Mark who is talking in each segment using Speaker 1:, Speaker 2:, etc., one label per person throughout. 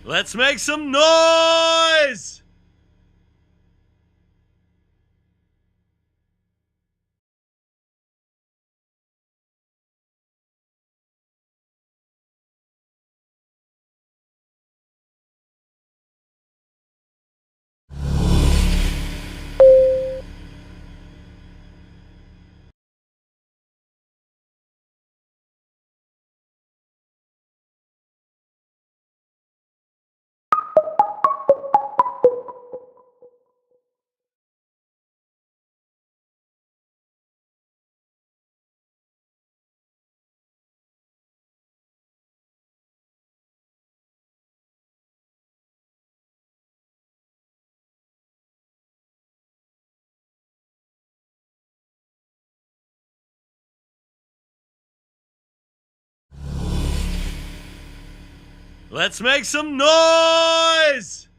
Speaker 1: Let's make some noise! Let's make some noise!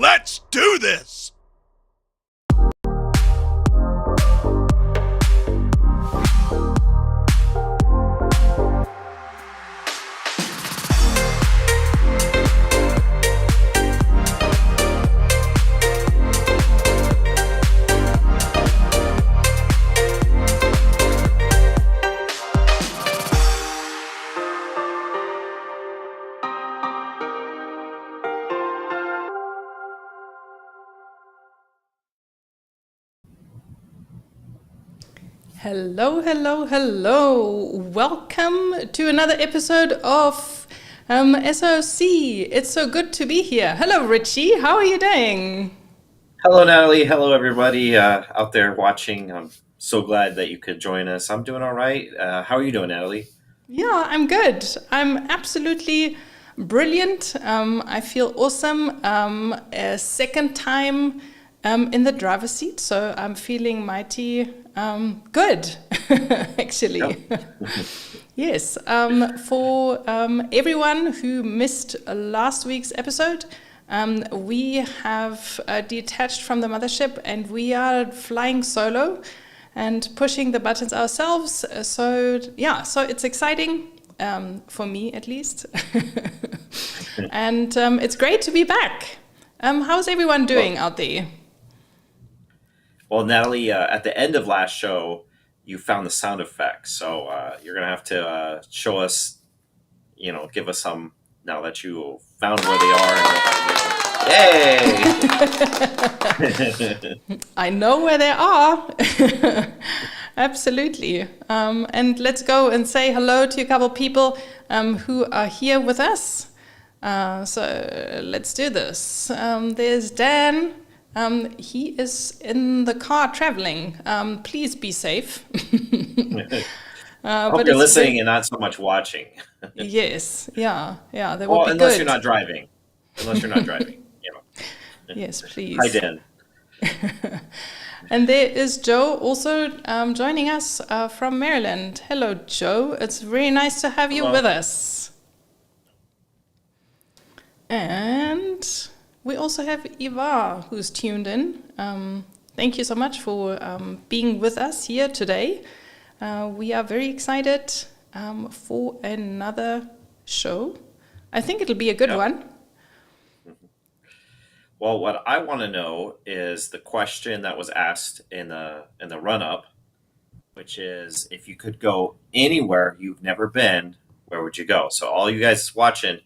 Speaker 2: Let's do this!
Speaker 3: Hello, hello, hello. Welcome to another episode of SOC. It's so good to be here. Hello, Richie. How are you doing?
Speaker 4: Hello, Natalie. Hello, everybody out there watching. I'm so glad that you could join us. I'm doing all right. How are you doing, Natalie?
Speaker 3: Yeah, I'm good. I'm absolutely brilliant. I feel awesome. A second time in the driver's seat, so I'm feeling mighty good, actually.
Speaker 4: Yep.
Speaker 3: Yes. For everyone who missed last week's episode, we have detached from the mothership and we are flying solo and pushing the buttons ourselves. So it's exciting, for me at least. And it's great to be back. How's everyone doing out there?
Speaker 4: Well, Natalie, at the end of last show, you found the sound effects. So you're going to have to show us, give us some now that you found where they are and know how to use them. Yay!
Speaker 3: I know where they are. Absolutely. And let's go and say hello to a couple people who are here with us. So let's do this. There's Dan. He is in the car traveling. Please be safe.
Speaker 4: I hope you're listening and not so much watching.
Speaker 3: Yes. Yeah. That
Speaker 4: well,
Speaker 3: would be
Speaker 4: unless
Speaker 3: good.
Speaker 4: you're not driving.
Speaker 3: Yes, please.
Speaker 4: Hi, Dan.
Speaker 3: And there is Joe also joining us from Maryland. Hello, Joe. It's very nice to have you with us. And we also have Eva, who's tuned in. Thank you so much for being with us here today. We are very excited for another show. I think it'll be a good one.
Speaker 4: Well, what I want to know is the question that was asked in the run-up, which is, if you could go anywhere you've never been, where would you go? So all you guys watching,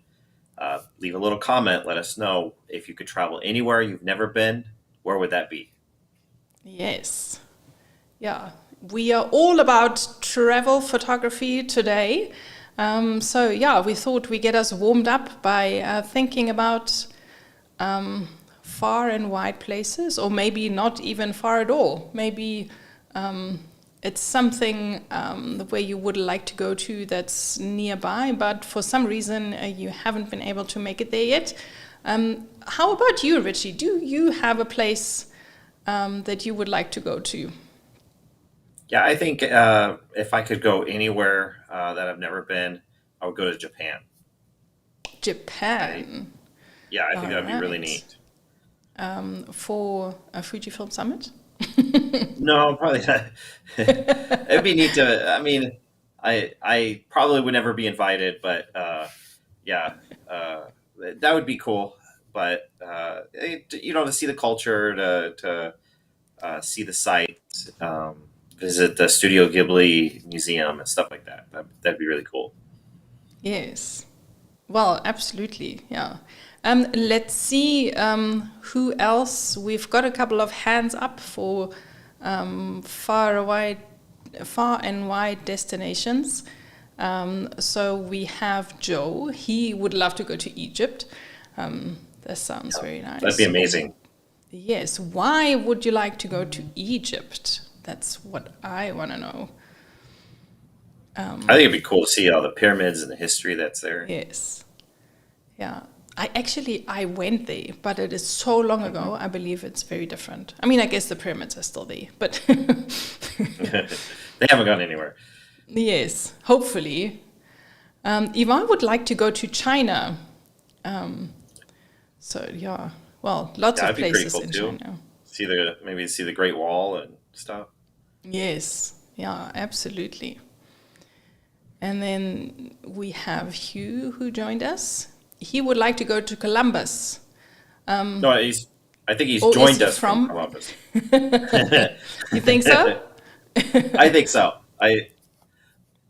Speaker 4: leave a little comment. Let us know if you could travel anywhere you've never been, where would that be?
Speaker 3: Yes. Yeah. We are all about travel photography today. So we thought we'd get us warmed up by thinking about far and wide places, or maybe not even far at all. Maybe it's something where you would like to go to that's nearby, but for some reason you haven't been able to make it there yet. How about you, Richie? Do you have a place that you would like to go to?
Speaker 4: Yeah, I think if I could go anywhere that I've never been, I would go to Japan.
Speaker 3: Japan.
Speaker 4: I think that'd be really neat.
Speaker 3: For a Fujifilm summit?
Speaker 4: No, probably not. It'd be neat to. I mean, I probably would never be invited, but that would be cool. But to see the culture, to see the sites, visit the Studio Ghibli Museum and stuff like that. That'd be really cool.
Speaker 3: Yes. Well, absolutely. Yeah. Let's see who else. We've got a couple of hands up for far and wide destinations. So we have Joe. He would love to go to Egypt. That sounds very nice.
Speaker 4: That'd be amazing.
Speaker 3: Yes. Why would you like to go to Egypt? That's what I want to know.
Speaker 4: I think it'd be cool to see all the pyramids and the history that's there.
Speaker 3: Yes. Yeah. I went there, but it is so long ago. I believe it's very different. I mean, I guess the pyramids are still there, but
Speaker 4: they haven't gone anywhere.
Speaker 3: Yes, hopefully. Yvonne would like to go to China. Lots of places
Speaker 4: cool
Speaker 3: in
Speaker 4: too.
Speaker 3: China.
Speaker 4: Maybe see the Great Wall and stuff.
Speaker 3: Yes, yeah, absolutely. And then we have Hugh who joined us. He would like to go to Columbus.
Speaker 4: No, I think he's joined us from Columbus.
Speaker 3: You think so?
Speaker 4: I think so.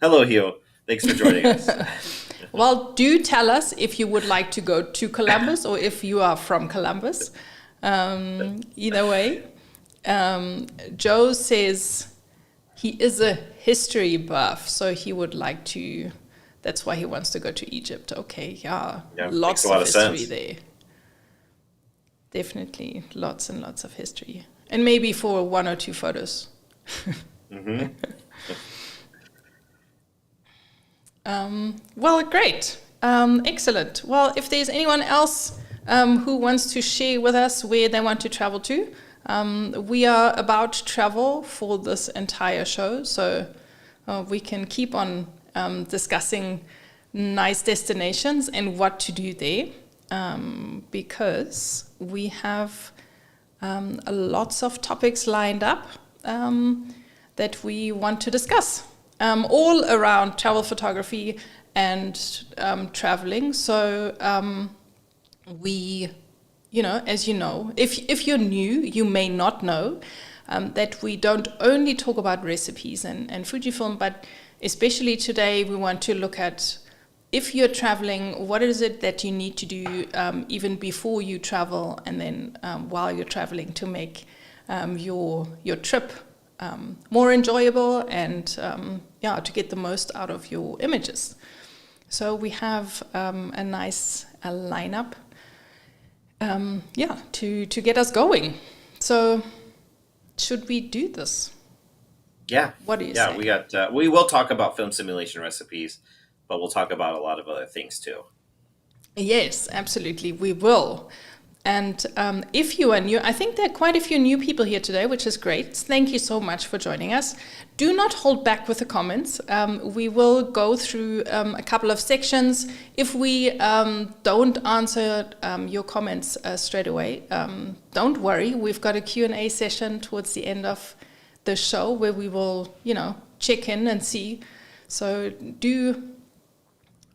Speaker 4: Hello, Hugh. Thanks for joining us.
Speaker 3: Well, do tell us if you would like to go to Columbus or if you are from Columbus. Either way. Joe says he is a history buff, so he would like to. That's why he wants to go to Egypt. Okay, yeah,
Speaker 4: Yeah, makes
Speaker 3: lots
Speaker 4: a lot
Speaker 3: of
Speaker 4: of
Speaker 3: history
Speaker 4: sense.
Speaker 3: there. Definitely, lots and lots of history, and maybe for 1 or 2 photos.
Speaker 4: Hmm.
Speaker 3: Well, great. Excellent. Well, if there's anyone else who wants to share with us where they want to travel to, we are about travel for this entire show, so we can keep on discussing nice destinations and what to do there, because we have lots of topics lined up that we want to discuss, all around travel photography and traveling. So we, as you know, if you're new, you may not know that we don't only talk about recipes and Fujifilm, but especially today we want to look at, if you're traveling, what is it that you need to do even before you travel, and then while you're traveling, to make your trip more enjoyable and to get the most out of your images. So we have a nice lineup to get us going. So should we do this?
Speaker 4: Yeah.
Speaker 3: What do you say?
Speaker 4: We will talk about film simulation recipes, but we'll talk about a lot of other things too.
Speaker 3: Yes, absolutely, we will. And if you are new, I think there are quite a few new people here today, which is great. Thank you so much for joining us. Do not hold back with the comments. We will go through a couple of sections. If we don't answer your comments straight away, don't worry. We've got a Q&A session towards the end of the show where we will, check in and see. So do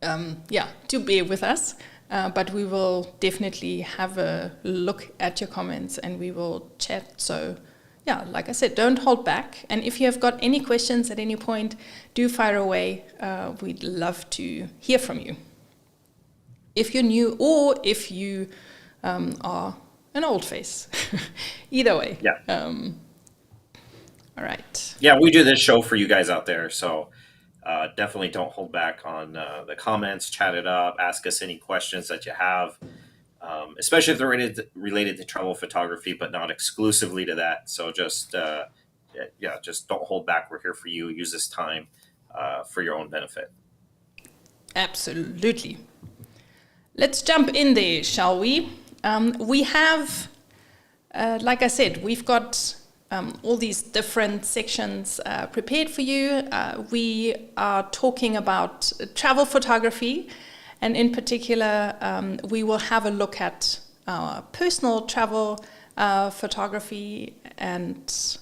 Speaker 3: bear with us. But we will definitely have a look at your comments and we will chat. So, like I said, don't hold back. And if you have got any questions at any point, do fire away. We'd love to hear from you. If you're new or if you are an old face. Either way.
Speaker 4: Yeah.
Speaker 3: All right.
Speaker 4: Yeah, we do this show for you guys out there, so definitely don't hold back on the comments. Chat it up. Ask us any questions that you have, especially if they're related to travel photography, but not exclusively to that. So just don't hold back. We're here for you. Use this time for your own benefit.
Speaker 3: Absolutely. Let's jump in there, shall we? We have, like I said, we've got all these different sections prepared for you. We are talking about travel photography, and in particular, we will have a look at our personal travel photography and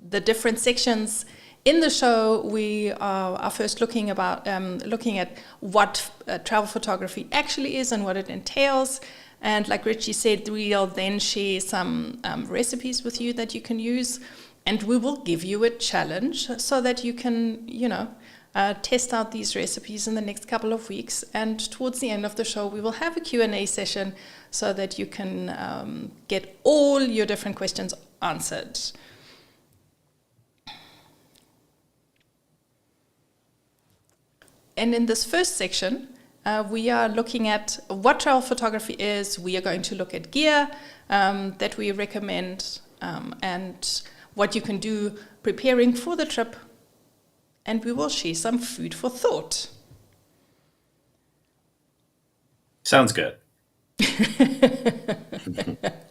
Speaker 3: the different sections. In the show, we are first looking at what travel photography actually is and what it entails. And like Richie said, we'll then share some recipes with you that you can use. And we will give you a challenge so that you can, test out these recipes in the next couple of weeks. And towards the end of the show, we will have a Q&A session so that you can get all your different questions answered. And in this first section, we are looking at what travel photography is. We are going to look at gear that we recommend and what you can do preparing for the trip. And we will share some food for thought.
Speaker 4: Sounds good.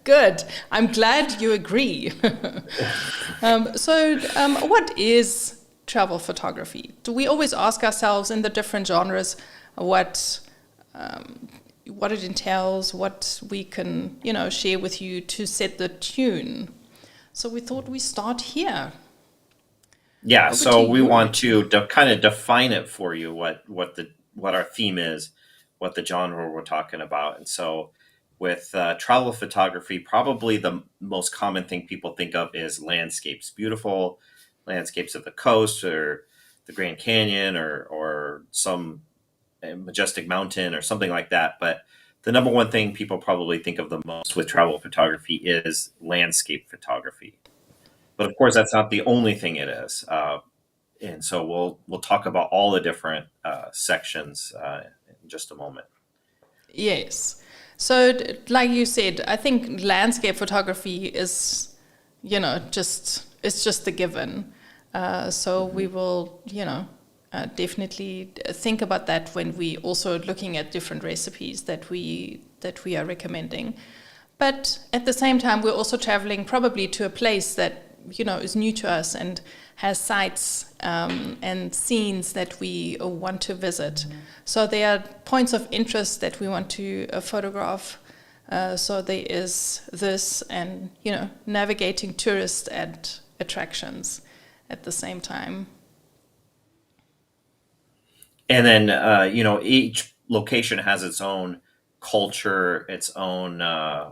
Speaker 3: Good. I'm glad you agree. What is travel photography? Do we always ask ourselves in the different genres what it entails, what we can, share with you to set the tune. So we thought we start here.
Speaker 4: Yeah,
Speaker 3: Over
Speaker 4: so
Speaker 3: to
Speaker 4: we
Speaker 3: you,
Speaker 4: want to kind of define it for you, what our theme is, what the genre we're talking about. And so with travel photography, probably the most common thing people think of is landscapes, beautiful landscapes of the coast or the Grand Canyon or some majestic mountain or something like that. But the number one thing people probably think of the most with travel photography is landscape photography. But of course, that's not the only thing it is. And so we'll talk about all the different sections in just a moment.
Speaker 3: Yes. So, like you said, I think landscape photography is, it's just the given. So we will, definitely think about that when we also looking at different recipes that we are recommending. But at the same time, we're also traveling probably to a place that, is new to us and has sites and scenes that we want to visit. So there are points of interest that we want to photograph. So there is this and, navigating tourist and attractions at the same time.
Speaker 4: And then, each location has its own culture, its own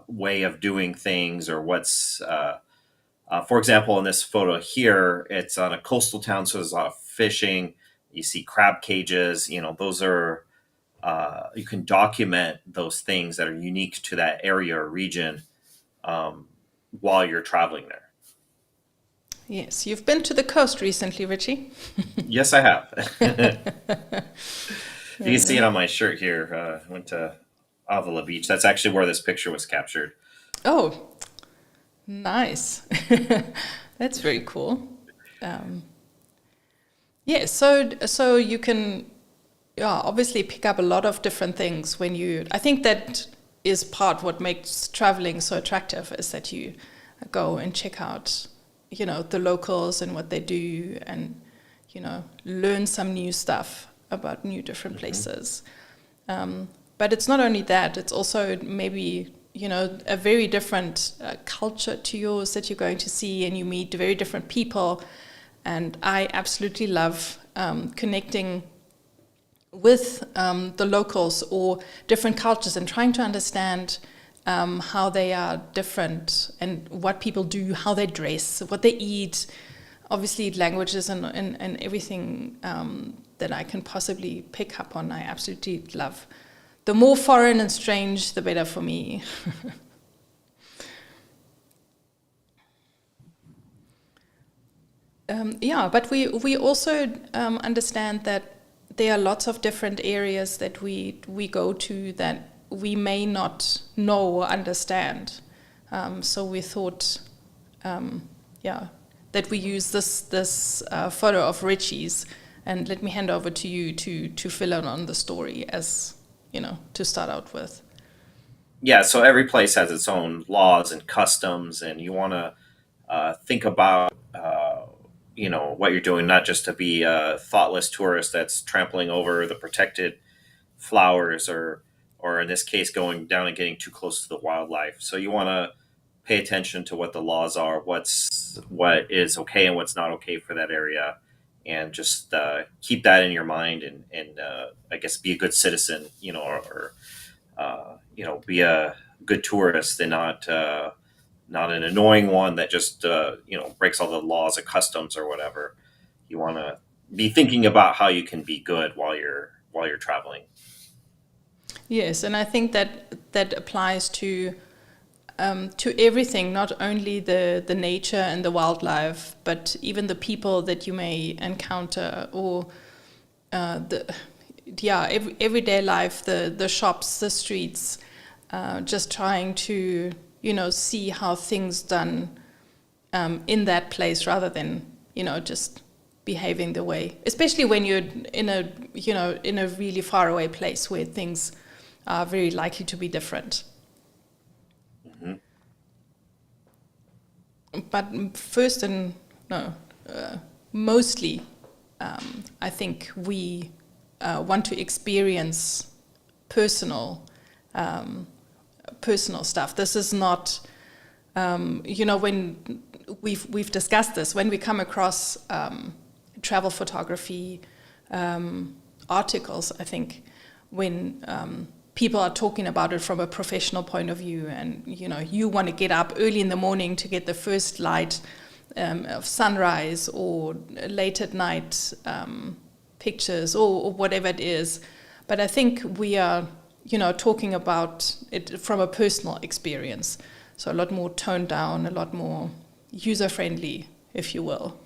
Speaker 4: way of doing things, or what's, for example, in this photo here, it's on a coastal town, so there's a lot of fishing. You see crab cages, those are, you can document those things that are unique to that area or region while you're traveling there.
Speaker 3: Yes, you've been to the coast recently, Richie.
Speaker 4: Yes, I have. You can see it on my shirt here. I went to Avila Beach. That's actually where this picture was captured.
Speaker 3: Oh, nice. That's very cool. So you can obviously pick up a lot of different things when you... I think that is part what makes traveling so attractive, is that you go and check out the locals and what they do, and learn some new stuff about new different places. But it's not only that, it's also maybe a very different culture to yours that you're going to see, and you meet very different people. And I absolutely love connecting with the locals or different cultures and trying to understand how they are different and what people do, how they dress, what they eat, obviously languages and everything that I can possibly pick up on. I absolutely love. The more foreign and strange, the better for me. But we also understand that there are lots of different areas that we go to that we may not know or understand. So we thought, that we use this photo of Richie's, and let me hand over to you to fill in on the story as, to start out with.
Speaker 4: Yeah, so every place has its own laws and customs, and you want to think about, what you're doing, not just to be a thoughtless tourist that's trampling over the protected flowers or in this case, going down and getting too close to the wildlife. So you want to pay attention to what the laws are, what is okay and what's not okay for that area, and just keep that in your mind, and I guess be a good citizen, or be a good tourist and not an annoying one that just breaks all the laws or customs or whatever. You want to be thinking about how you can be good while you're traveling.
Speaker 3: Yes, and I think that applies to everything, not only the nature and the wildlife, but even the people that you may encounter, or everyday life, the shops, the streets, just trying to see how things done in that place rather than just behaving the way, especially when you're in a really far away place where things are very likely to be different.
Speaker 4: Mm-hmm.
Speaker 3: But first mostly, I think we want to experience personal stuff. This is not, when we've discussed this, when we come across travel photography articles, I think when people are talking about it from a professional point of view, and you want to get up early in the morning to get the first light of sunrise, or late at night pictures, or whatever it is. But I think we are talking about it from a personal experience, so a lot more toned down, a lot more user friendly, if you will.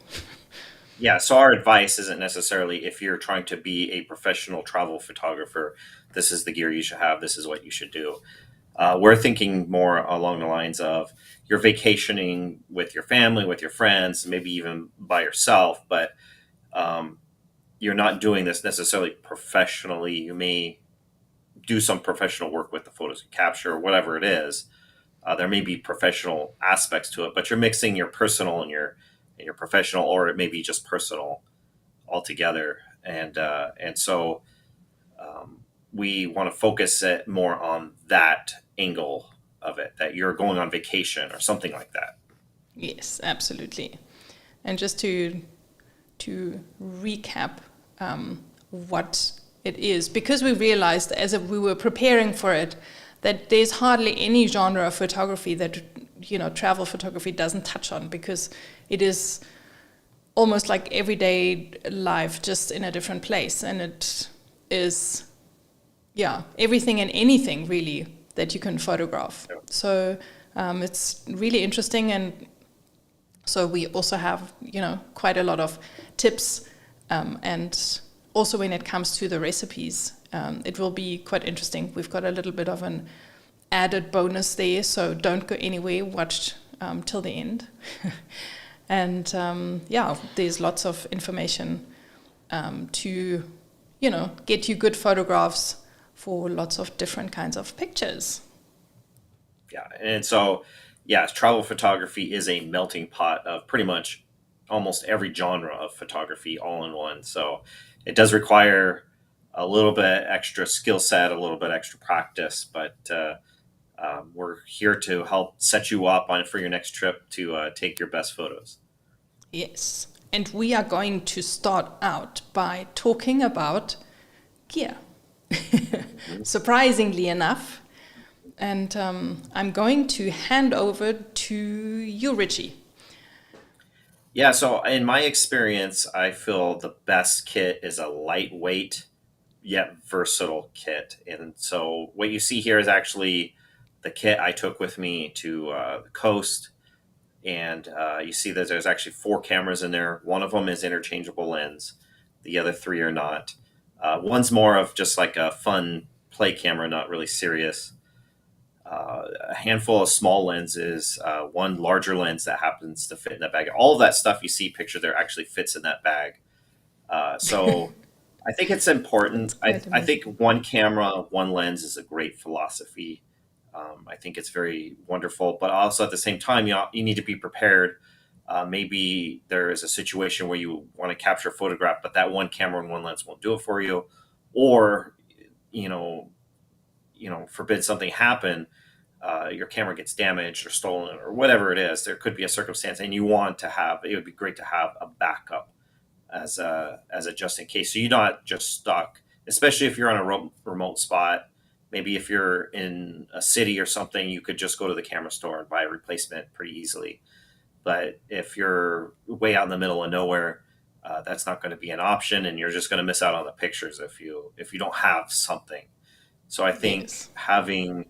Speaker 4: Yeah, so our advice isn't necessarily if you're trying to be a professional travel photographer, this is the gear you should have, this is what you should do. We're thinking more along the lines of you're vacationing with your family, with your friends, maybe even by yourself, but um, you're not doing this necessarily professionally. You may do some professional work with the photos you capture, or whatever it is. There may be professional aspects to it, but you're mixing your personal and your professional, or it may be just personal altogether. And so we want to focus it more on that angle of it, that you're going on vacation or something like that.
Speaker 3: Yes, absolutely. And just to recap what it is, because we realized as we were preparing for it that there's hardly any genre of photography that travel photography doesn't touch on, because it is almost like everyday life, just in a different place, and it is everything and anything really that you can photograph. So it's really interesting, and so we also have quite a lot of tips, and also when it comes to the recipes, it will be quite interesting. We've got a little bit of an added bonus there, so don't go anywhere, watch till the end. And there's lots of information to get you good photographs for lots of different kinds of pictures.
Speaker 4: Yeah, and so travel photography is a melting pot of pretty much almost every genre of photography all in one. So it does require a little bit extra skill set, a little bit extra practice, but we're here to help set you up for your next trip to take your best photos.
Speaker 3: Yes, and we are going to start out by talking about gear, surprisingly enough. And I'm going to hand over to you, Richie.
Speaker 4: Yeah, so in my experience, I feel the best kit is a lightweight yet versatile kit. And so what you see here is actually the kit I took with me to the coast. And you see that there's actually 4 cameras in there. One of them is interchangeable lens. The other 3 are not. One's more of just like a fun play camera, not really serious. A handful of small lenses, one larger lens that happens to fit in that bag. All of that stuff you see pictured there actually fits in that bag. So I think it's important. I think one camera, one lens is a great philosophy. I think it's very wonderful, but also at the same time, you need to be prepared. Maybe there is a situation where you want to capture a photograph, but that one camera and one lens won't do it for you, or forbid something happen, your camera gets damaged or stolen or whatever it is. There could be a circumstance, and you want to have. It would be great to have a backup as a just in case, so you're not just stuck. Especially if you're on a remote spot. Maybe if you're in a city or something, you could just go to the camera store and buy a replacement pretty easily. But if you're way out in the middle of nowhere, that's not going to be an option, and you're just going to miss out on the pictures if you don't have something. So I think having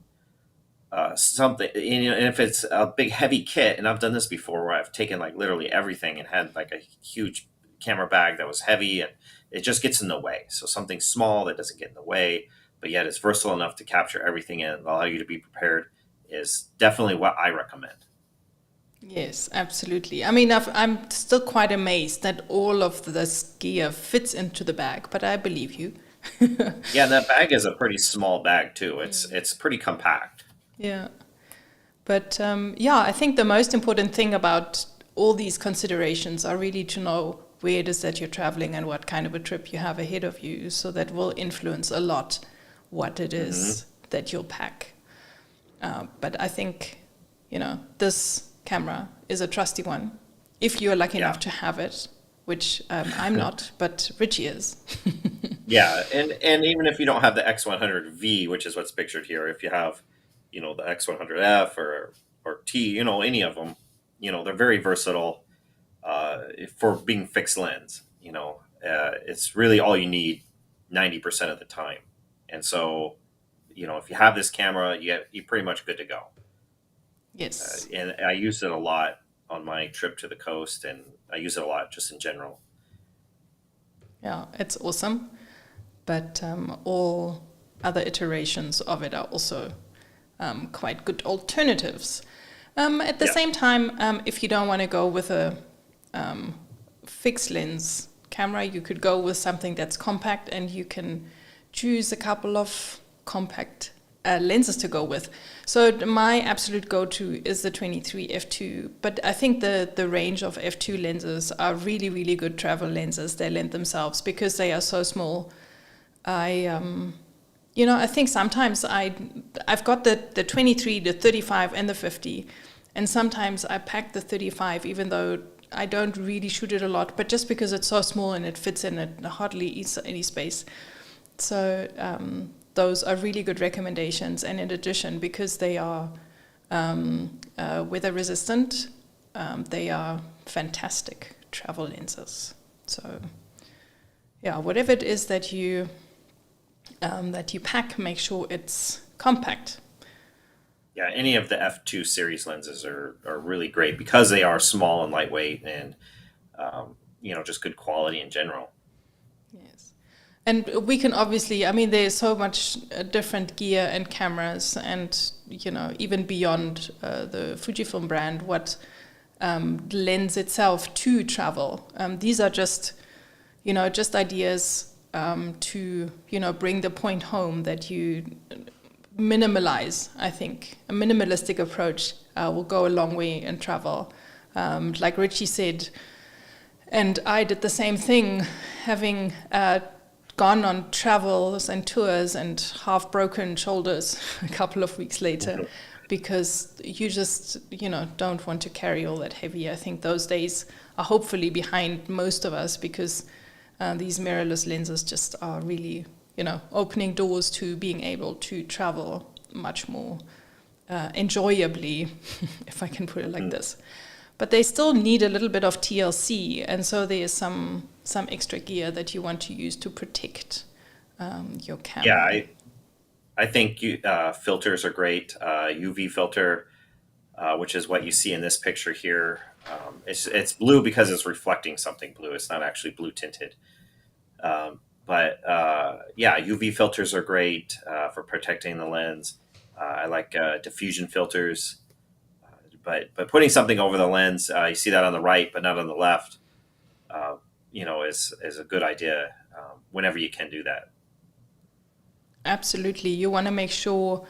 Speaker 4: something, and if it's a big heavy kit, and I've done this before where I've taken like literally everything and had like a huge camera bag that was heavy, and it just gets in the way. So something small that doesn't get in the way, but yet it's versatile enough to capture everything and allow you to be prepared is definitely what I recommend.
Speaker 3: Yes, absolutely. I mean, I'm still quite amazed that all of this gear fits into the bag, but I believe you.
Speaker 4: Yeah, and that bag is a pretty small bag too. It's pretty compact.
Speaker 3: Yeah. But I think the most important thing about all these considerations are really to know where it is that you're traveling and what kind of a trip you have ahead of you. So that will influence a lot what it is that you'll pack. But I think, this camera is a trusty one. If you're lucky enough to have it, which I'm not, but Richie is.
Speaker 4: Yeah, and even if you don't have the X100V, which is what's pictured here, if you have, the X100F or T, any of them, they're very versatile for being fixed lens. It's really all you need 90% of the time. And so, if you have this camera, you're pretty much good to go.
Speaker 3: Yes.
Speaker 4: And I use it a lot on my trip to the coast, and I use it a lot just in general.
Speaker 3: Yeah, it's awesome. But all other iterations of it are also quite good alternatives. At the same time, if you don't want to go with a fixed lens camera, you could go with something that's compact, and you can choose a couple of compact lenses to go with. So my absolute go-to is the 23 f2, but I think the range of f2 lenses are really, really good travel lenses. They lend themselves because they are so small. I think sometimes I've got the 23, the 35, and the 50, and sometimes I pack the 35, even though I don't really shoot it a lot, but just because it's so small and it fits in it hardly eats any space. So those are really good recommendations, and in addition, because they are weather resistant, they are fantastic travel lenses. So yeah, whatever it is that you pack, make sure it's compact.
Speaker 4: Yeah, any of the f2 series lenses are really great because they are small and lightweight, and just good quality in general.
Speaker 3: Yes. And we can obviously, there's so much different gear and cameras, and, even beyond the Fujifilm brand, what lends itself to travel. These are just ideas to, bring the point home that you minimalize. I think a minimalistic approach will go a long way in travel. Like Richie said, and I did the same thing, having gone on travels and tours and half broken shoulders a couple of weeks later, because you just, don't want to carry all that heavy. I think those days are hopefully behind most of us, because these mirrorless lenses just are really, opening doors to being able to travel much more enjoyably, if I can put it like this. But they still need a little bit of TLC, and so there is some extra gear that you want to use to protect your camera.
Speaker 4: Yeah, I think filters are great. UV filter, which is what you see in this picture here. It's blue because it's reflecting something blue. It's not actually blue tinted. But UV filters are great for protecting the lens. I like diffusion filters. But putting something over the lens, you see that on the right, but not on the left, is a good idea whenever you can do that.
Speaker 3: Absolutely. You want to make sure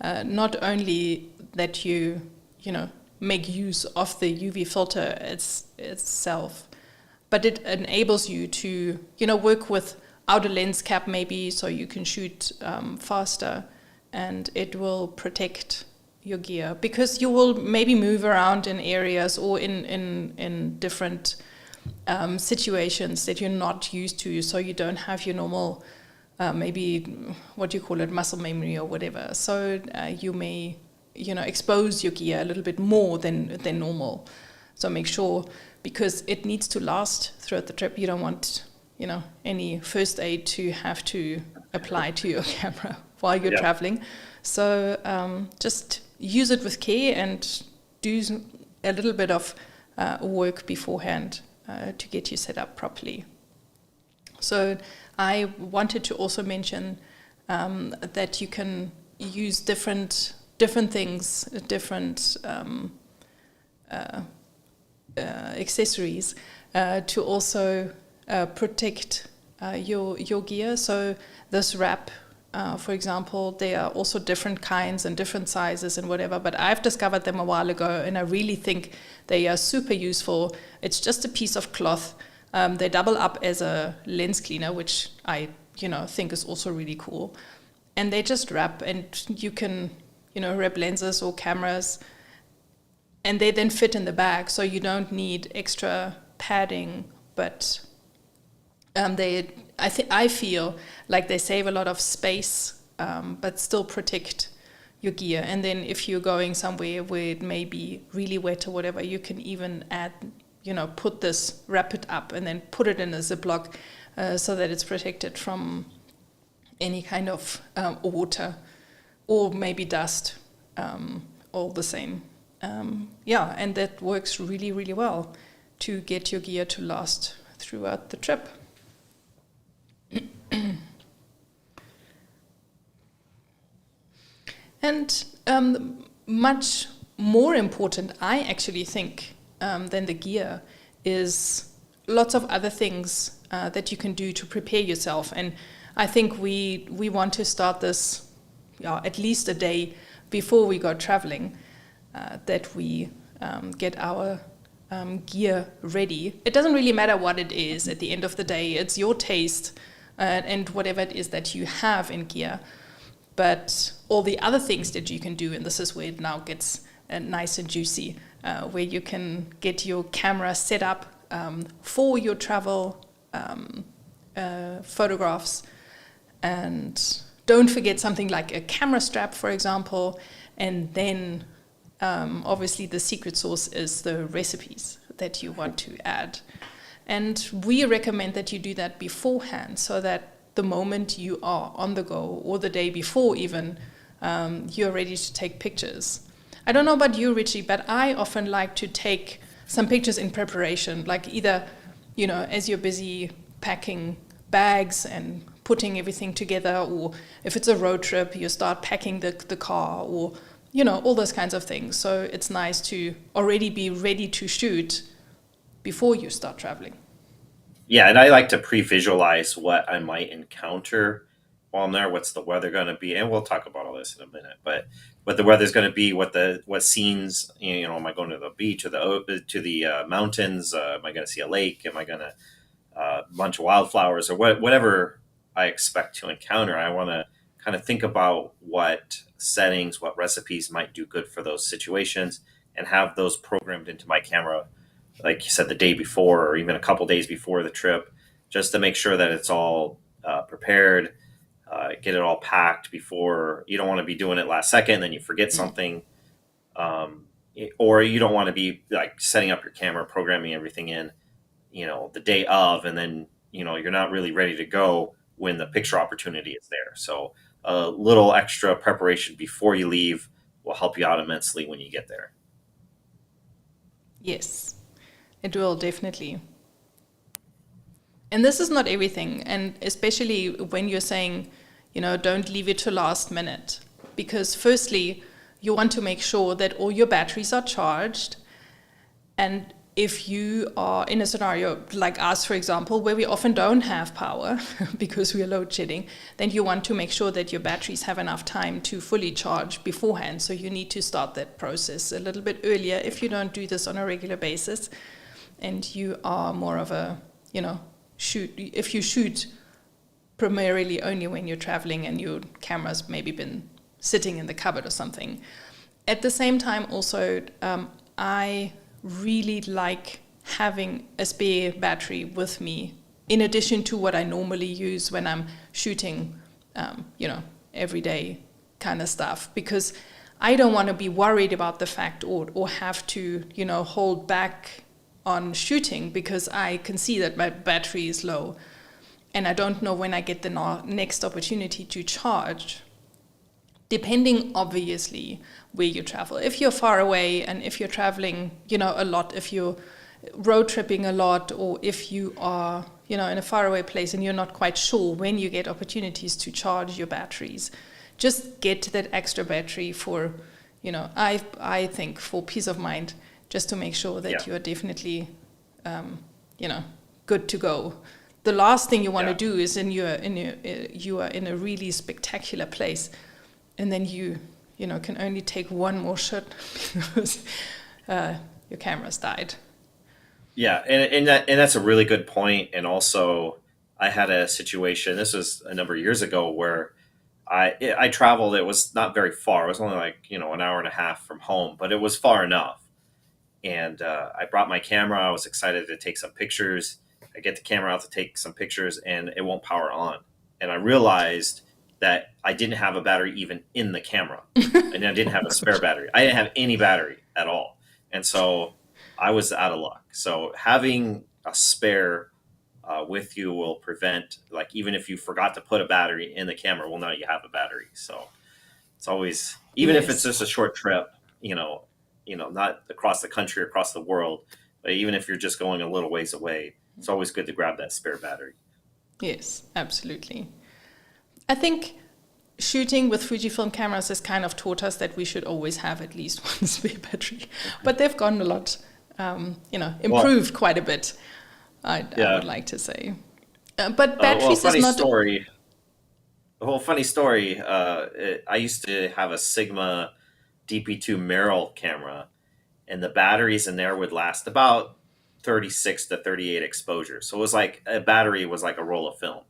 Speaker 3: not only that you make use of the UV filter itself, but it enables you to, work without a lens cap maybe, so you can shoot faster, and it will protect your gear, because you will maybe move around in areas or in different situations that you're not used to, so you don't have your normal maybe what you call it, muscle memory or whatever. So you may expose your gear a little bit more than normal. So make sure, because it needs to last throughout the trip. You don't want any first aid to have to apply to your camera while you're traveling. So just use it with care and do a little bit of work beforehand to get you set up properly. So I wanted to also mention that you can use different things, different accessories to also protect your gear. So this wrap, for example, there are also different kinds and different sizes and whatever, but I've discovered them a while ago, and I really think they are super useful. It's just a piece of cloth. They double up as a lens cleaner, which I think is also really cool. And they just wrap, and you can wrap lenses or cameras, and they then fit in the bag, so you don't need extra padding. But I feel like they save a lot of space, but still protect your gear. And then if you're going somewhere where it may be really wet or whatever, you can even add, wrap it up and then put it in a Ziploc so that it's protected from any kind of water or maybe dust, all the same. Yeah, and that works really, really well to get your gear to last throughout the trip. And much more important, I actually think, than the gear is lots of other things that you can do to prepare yourself. And I think we want to start this at least a day before we go traveling, that we get our gear ready. It doesn't really matter what it is at the end of the day. It's your taste and whatever it is that you have in gear. But all the other things that you can do, and this is where it now gets nice and juicy, where you can get your camera set up for your travel photographs. And don't forget something like a camera strap, for example. And then obviously the secret sauce is the recipes that you want to add. And we recommend that you do that beforehand, so that the moment you are on the go, or the day before even, you're ready to take pictures. I don't know about you, Richie, but I often like to take some pictures in preparation, like either, as you're busy packing bags and putting everything together, or if it's a road trip, you start packing the car, or, all those kinds of things. So it's nice to already be ready to shoot before you start traveling.
Speaker 4: Yeah, and I like to pre-visualize what I might encounter while I'm there. What's the weather going to be? And we'll talk about all this in a minute. But what the weather's going to be, what scenes. Am I going to the beach or the mountains? Am I going to see a lake? Am I going to a bunch of wildflowers or whatever I expect to encounter? I want to kind of think about what settings, what recipes might do good for those situations, and have those programmed into my camera, like you said, the day before or even a couple days before the trip, just to make sure that it's all prepared, get it all packed before. You don't want to be doing it last second, then you forget something. Or you don't want to be like setting up your camera, programming everything in, the day of, and then, you're not really ready to go when the picture opportunity is there. So a little extra preparation before you leave will help you out immensely when you get there.
Speaker 3: Yes. It will, definitely. And this is not everything. And especially when you're saying, don't leave it to last minute. Because firstly, you want to make sure that all your batteries are charged. And if you are in a scenario like us, for example, where we often don't have power because we are load shedding, then you want to make sure that your batteries have enough time to fully charge beforehand. So you need to start that process a little bit earlier if you don't do this on a regular basis. And you are more of a, if you shoot primarily only when you're traveling and your camera's maybe been sitting in the cupboard or something. At the same time, also, I really like having a spare battery with me, in addition to what I normally use when I'm shooting, everyday kind of stuff, because I don't want to be worried about the fact or have to, hold back on shooting because I can see that my battery is low and I don't know when I get the next opportunity to charge, depending obviously where you travel. If you're far away and if you're traveling, a lot, if you're road tripping a lot, or if you are, in a faraway place and you're not quite sure when you get opportunities to charge your batteries, just get that extra battery for, I think for peace of mind, just to make sure that you are definitely, good to go. The last thing you want to do is you are in a really spectacular place, and then you can only take one more shot because your camera's died.
Speaker 4: Yeah, and that's a really good point. And also, I had a situation. This was a number of years ago where I traveled. It was not very far. It was only like an hour and a half from home, but it was far enough. And I brought my camera. I was excited to take some pictures. I get the camera out to take some pictures, and it won't power on. And I realized that I didn't have a battery even in the camera, and I didn't have a spare battery. I didn't have any battery at all, and so I was out of luck. So having a spare with you will prevent, like, even if you forgot to put a battery in the camera, well, now you have a battery. So it's always, even if it's just a short trip, not across the country or across the world, but even if you're just going a little ways away, it's always good to grab that spare battery.
Speaker 3: Yes, absolutely. I think shooting with Fujifilm cameras has kind of taught us that we should always have at least one spare battery. But they've gone a lot, improved quite a bit, I would like to say. But batteries is not...
Speaker 4: funny story. I used to have a Sigma DP2 Merrill camera, and the batteries in there would last about 36 to 38 exposures. So it was like a battery was like a roll of film.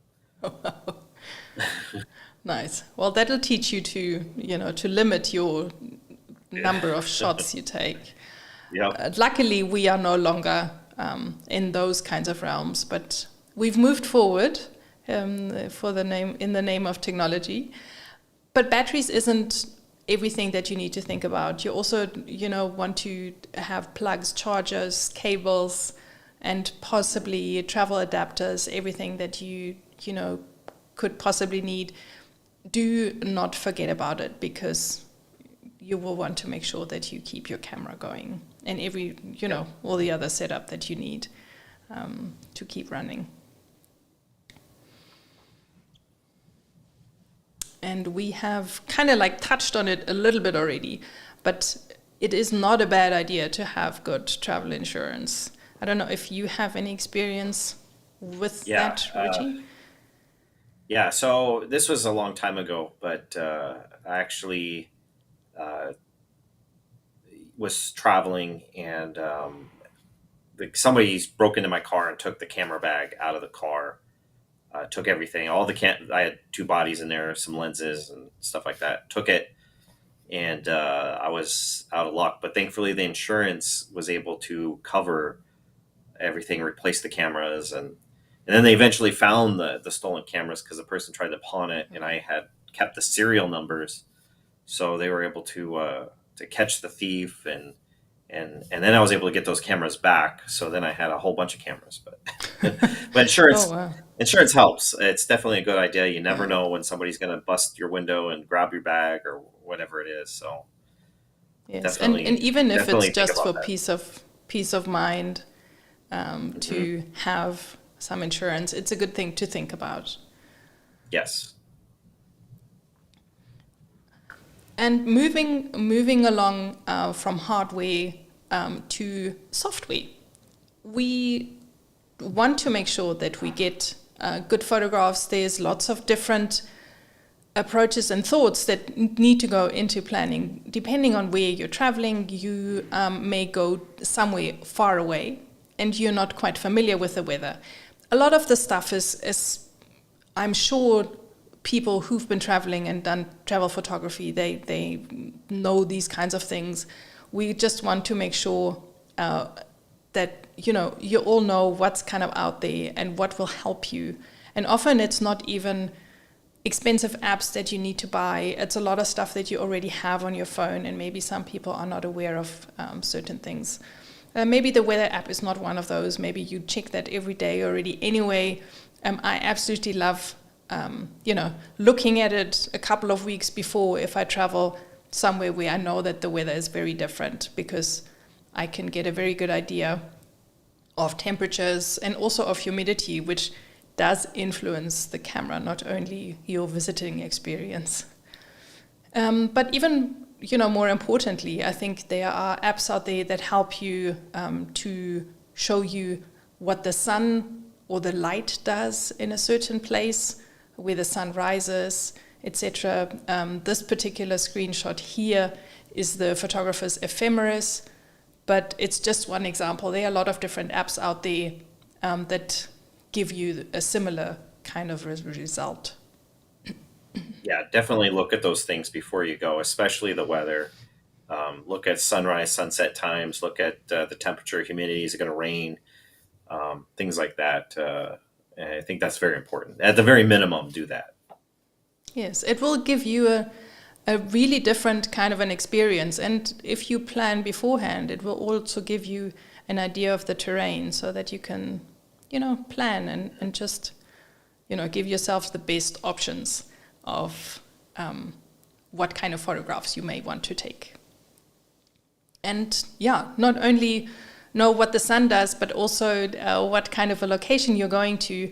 Speaker 3: Nice. Well, that'll teach you to limit your number of shots you take.
Speaker 4: Yep.
Speaker 3: Luckily, we are no longer in those kinds of realms, but we've moved forward in the name of technology. But batteries isn't everything that you need to think about. You also, want to have plugs, chargers, cables, and possibly travel adapters, everything that you could possibly need. Do not forget about it, because you will want to make sure that you keep your camera going and all the other setup that you need to keep running. And we have kind of like touched on it a little bit already, but it is not a bad idea to have good travel insurance. I don't know if you have any experience with that, Richie?
Speaker 4: Yeah, so this was a long time ago, but I actually was traveling, and somebody broke into my car and took the camera bag out of the car. Took everything, I had 2 bodies in there, some lenses and stuff like that. Took it, and I was out of luck. But thankfully, the insurance was able to cover everything, replace the cameras, and then they eventually found the stolen cameras because the person tried to pawn it, and I had kept the serial numbers, so they were able to catch the thief, and then I was able to get those cameras back. So then I had a whole bunch of cameras, but insurance.
Speaker 3: Oh, wow.
Speaker 4: Insurance helps. It's definitely a good idea. You never know when somebody's going to bust your window and grab your bag or whatever it is. So,
Speaker 3: yes, and even if it's just for
Speaker 4: that.
Speaker 3: peace of mind, to have some insurance, it's a good thing to think about.
Speaker 4: Yes.
Speaker 3: And moving along from hardware to software, we want to make sure that we get good photographs. There's lots of different approaches and thoughts that need to go into planning. Depending on where you're traveling, you may go somewhere far away and you're not quite familiar with the weather. A lot of the stuff is I'm sure people who've been traveling and done travel photography, they know these kinds of things. We just want to make sure that you all know what's kind of out there and what will help you. And often it's not even expensive apps that you need to buy. It's a lot of stuff that you already have on your phone, and maybe some people are not aware of certain things. Maybe the weather app is not one of those. Maybe you check that every day already anyway. I absolutely love looking at it a couple of weeks before if I travel somewhere where I know that the weather is very different, because I can get a very good idea of temperatures and also of humidity, which does influence the camera, not only your visiting experience. But even, more importantly, I think there are apps out there that help you to show you what the sun or the light does in a certain place, where the sun rises, etc. This particular screenshot here is the photographer's ephemeris, but it's just one example. There are a lot of different apps out there that give you a similar kind of result.
Speaker 4: Yeah, definitely look at those things before you go, especially the weather. Look at sunrise, sunset times. Look at the temperature, humidity. Is it going to rain? Things like that. And I think that's very important. At the very minimum, do that.
Speaker 3: Yes, it will give you a really different kind of an experience. And if you plan beforehand, it will also give you an idea of the terrain so that you can, plan and just, give yourself the best options of what kind of photographs you may want to take. and yeah, not only know what the sun does, but also what kind of a location you're going to.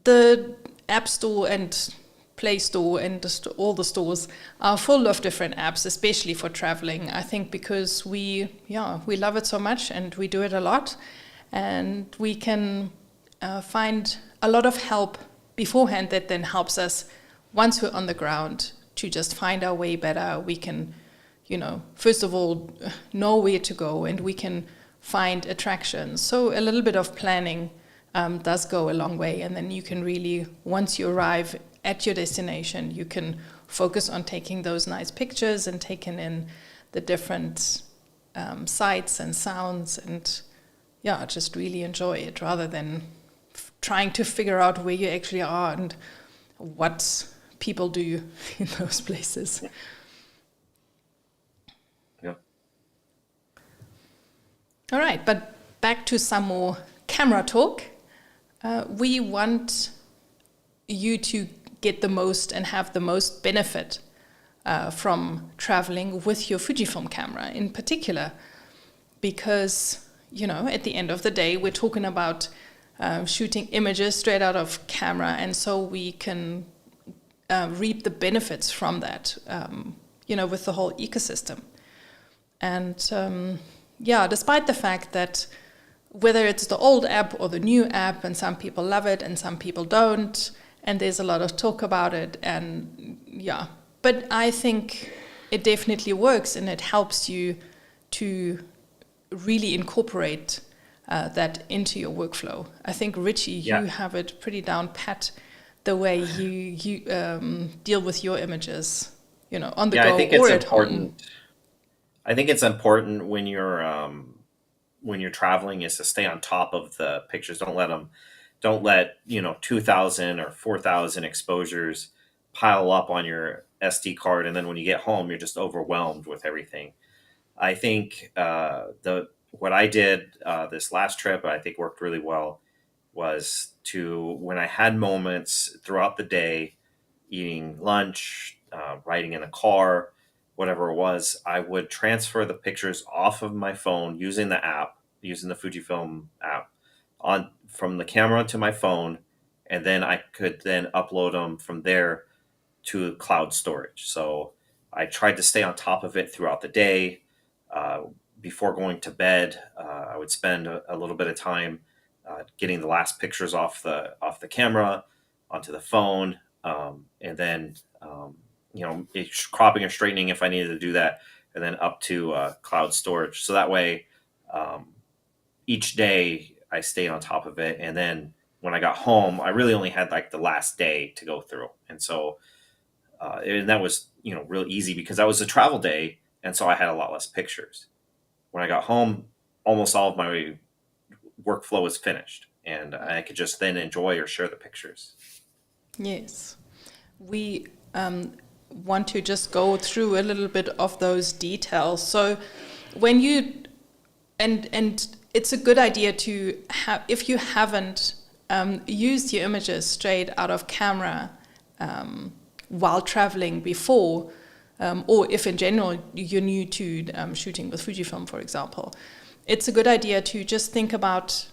Speaker 3: The App Store and Play Store and just all the stores are full of different apps, especially for traveling. I think because we love it so much and we do it a lot, and we can find a lot of help beforehand that then helps us once we're on the ground to just find our way better. We can, first of all, know where to go, and we can find attractions. So a little bit of planning does go a long way, and then you can really, once you arrive at your destination, you can focus on taking those nice pictures and taking in the different sights and sounds, and just really enjoy it rather than trying to figure out where you actually are and what people do in those places.
Speaker 4: Yeah.
Speaker 3: All right, but back to some more camera talk. We want you to get the most and have the most benefit from traveling with your Fujifilm camera in particular, because, at the end of the day, we're talking about shooting images straight out of camera, and so we can reap the benefits from that, with the whole ecosystem. And despite the fact that whether it's the old app or the new app, and some people love it and some people don't, and there's a lot of talk about it, and but I think it definitely works, and it helps you to really incorporate that into your workflow. I think, Richie, you have it pretty down pat, the way you deal with your images, on the go or at home.
Speaker 4: I think it's important when you're traveling is to stay on top of the pictures. Don't let 2,000 or 4,000 exposures pile up on your SD card, and then when you get home, you're just overwhelmed with everything. I think what I did this last trip, I think worked really well, was to, when I had moments throughout the day, eating lunch, riding in a car, whatever it was, I would transfer the pictures off of my phone using the Fujifilm app, from the camera to my phone, and then I could then upload them from there to cloud storage. So I tried to stay on top of it throughout the day. Before going to bed, I would spend a little bit of time getting the last pictures off the camera onto the phone, and then cropping or straightening if I needed to do that, and then up to cloud storage. So that way, each day I stayed on top of it, and then when I got home, I really only had like the last day to go through, and so and that was real easy because that was a travel day, and so I had a lot less pictures. When I got home, almost all of my workflow was finished, and I could just then enjoy or share the pictures.
Speaker 3: Yes, we want to just go through a little bit of those details. So when you and it's a good idea to have, if you haven't used your images straight out of camera while traveling before, or if in general you're new to shooting with Fujifilm, for example, it's a good idea to just think about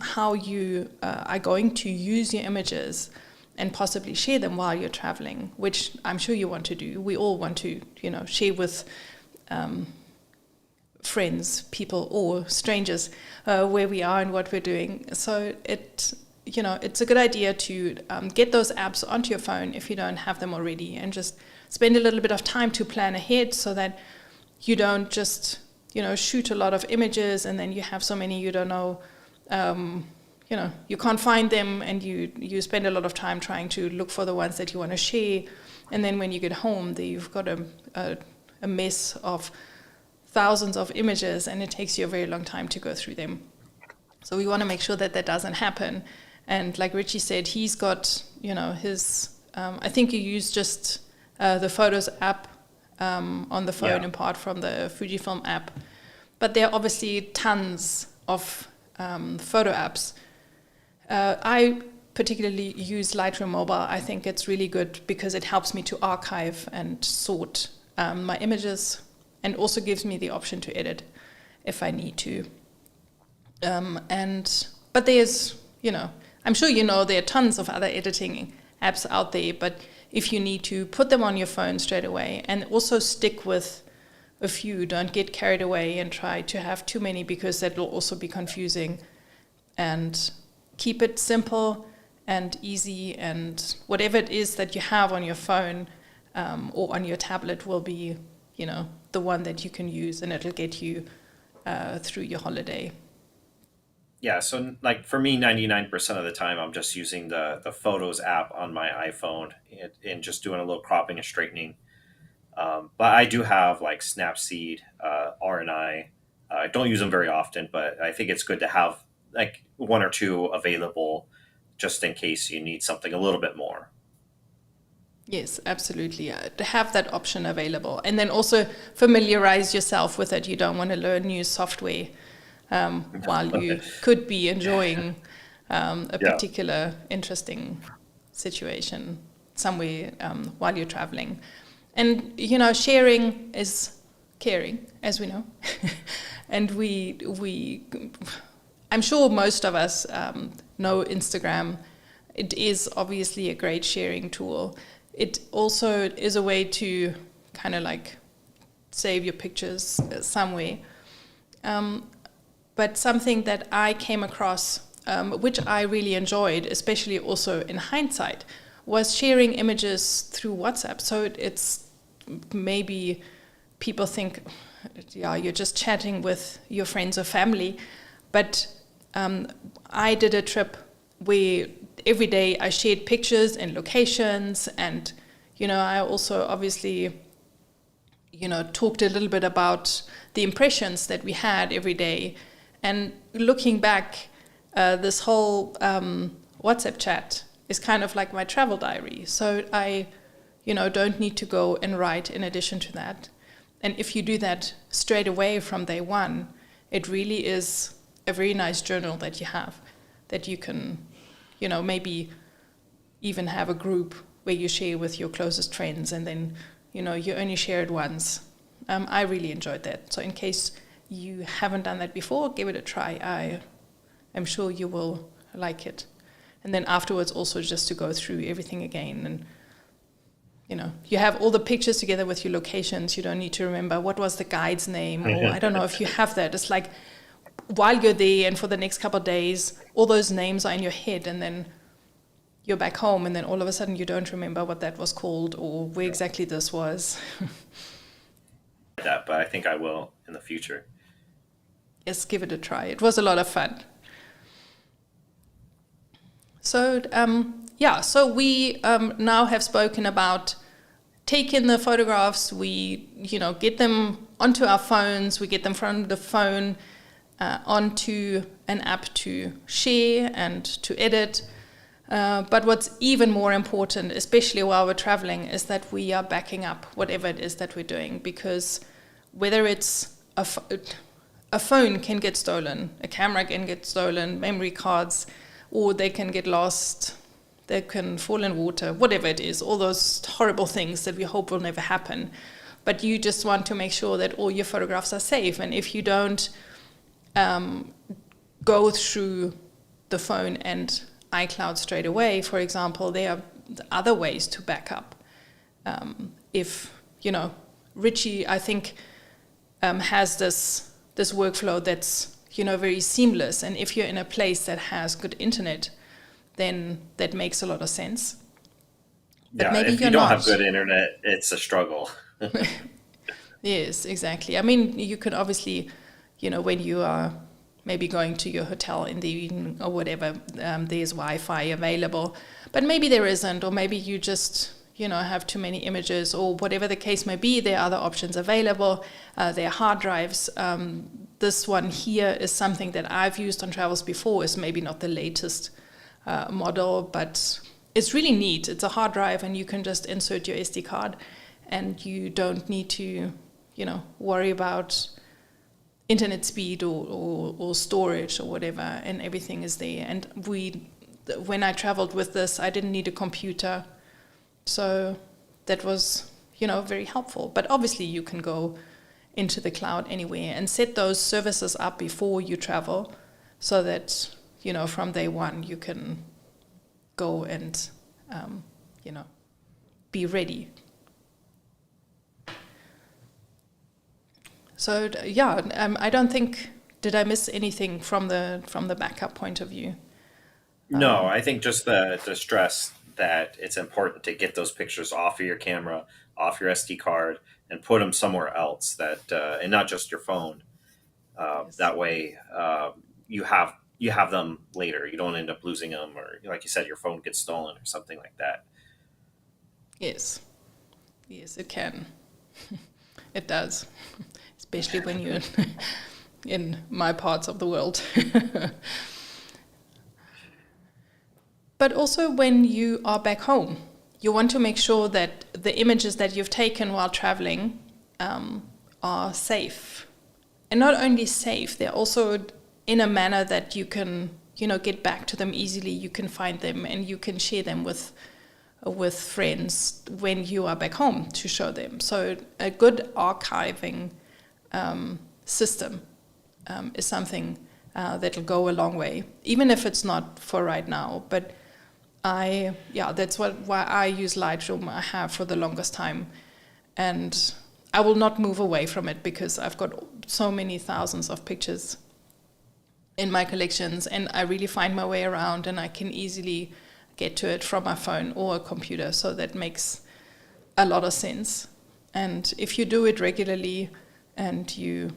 Speaker 3: how you are going to use your images and possibly share them while you're traveling, which I'm sure you want to do. We all want to, share with friends, people, or strangers where we are and what we're doing. So it's a good idea to get those apps onto your phone if you don't have them already, and just spend a little bit of time to plan ahead so that you don't just, shoot a lot of images and then you have so many you don't know, you can't find them, and you spend a lot of time trying to look for the ones that you want to share, and then when you get home, you've got a mess of thousands of images, and it takes you a very long time to go through them. So we want to make sure that doesn't happen. And like Richie said, he's got, his, I think you use just the Photos app on the phone, apart from the Fujifilm app. But there are obviously tons of photo apps. I particularly use Lightroom Mobile. I think it's really good because it helps me to archive and sort my images and also gives me the option to edit if I need to. But there's, I'm sure there are tons of other editing apps out there, but if you need to, put them on your phone straight away, and also stick with a few. Don't get carried away and try to have too many, because that will also be confusing. And keep it simple and easy, and whatever it is that you have on your phone or on your tablet will be, the one that you can use, and it'll get you through your holiday.
Speaker 4: Yeah, so like for me, 99% of the time, I'm just using the Photos app on my iPhone and just doing a little cropping and straightening. But I do have like Snapseed, R&I. I don't use them very often, but I think it's good to have like one or two available just in case you need something a little bit more.
Speaker 3: Yes, absolutely. To have that option available. And then also familiarize yourself with it. You don't want to learn new software while you could be enjoying a particular interesting situation somewhere while you're traveling. And, sharing is caring, as we know. And I'm sure most of us know Instagram. It is obviously a great sharing tool. It also is a way to kind of like save your pictures somewhere. But something that I came across, which I really enjoyed, especially also in hindsight, was sharing images through WhatsApp. So it's maybe people think, you're just chatting with your friends or family. But I did a trip where every day I shared pictures and locations, and I also obviously talked a little bit about the impressions that we had every day. And looking back, this whole WhatsApp chat is kind of like my travel diary. So I don't need to go and write in addition to that. And if you do that straight away from day one, it really is a very nice journal that you have, that you can maybe even have a group where you share with your closest friends, and then, you only share it once. I really enjoyed that. So in case you haven't done that before, give it a try. I'm sure you will like it. And then afterwards also just to go through everything again. And, you have all the pictures together with your locations. You don't need to remember what was the guide's name, or I don't know if you have that. It's like, while you're there and for the next couple of days, all those names are in your head, and then you're back home, and then all of a sudden you don't remember what that was called or where exactly this was.
Speaker 4: That, but I think I will in the future.
Speaker 3: Yes, give it a try. It was a lot of fun. So, so we now have spoken about taking the photographs. We, get them onto our phones. We get them from the phone onto an app to share and to edit. But what's even more important, especially while we're traveling, is that we are backing up whatever it is that we're doing, because whether it's a phone can get stolen, a camera can get stolen, memory cards, or they can get lost, they can fall in water, whatever it is, all those horrible things that we hope will never happen. But you just want to make sure that all your photographs are safe. And if you don't go through the phone and iCloud straight away, for example, there are other ways to back up. If, Richie, I think, has this workflow that's, very seamless. And if you're in a place that has good internet, then that makes a lot of sense. But maybe
Speaker 4: if you don't have good internet, it's a struggle.
Speaker 3: Yes, exactly. I mean, you can obviously, when you are maybe going to your hotel in the evening or whatever, there's Wi-Fi available. But maybe there isn't, or maybe you just, have too many images, or whatever the case may be. There are other options available. There are hard drives. This one here is something that I've used on travels before. It's maybe not the latest model, but it's really neat. It's a hard drive, and you can just insert your SD card, and you don't need to, worry about internet speed or storage or whatever, and everything is there. And when I traveled with this, I didn't need a computer, so that was, very helpful. But obviously you can go into the cloud anywhere, and set those services up before you travel so that, from day one you can go and, be ready. So I don't think, did I miss anything from the backup point of view?
Speaker 4: No, I think just the stress that it's important to get those pictures off of your camera, off your SD card, and put them somewhere else and not just your phone.
Speaker 3: Yes.
Speaker 4: That way, you have them later. You don't end up losing them, or like you said, your phone gets stolen or something like that.
Speaker 3: Yes, it can. It does, especially when you're in my parts of the world. But also when you are back home, you want to make sure that the images that you've taken while traveling are safe. And not only safe, they're also in a manner that you can, get back to them easily. You can find them and you can share them with friends when you are back home to show them. So a good archiving system is something that'll go a long way, even if it's not for right now. But that's why I use Lightroom. I have for the longest time, and I will not move away from it because I've got so many thousands of pictures in my collections, and I really find my way around, and I can easily get to it from my phone or a computer. So that makes a lot of sense. And if you do it regularly and you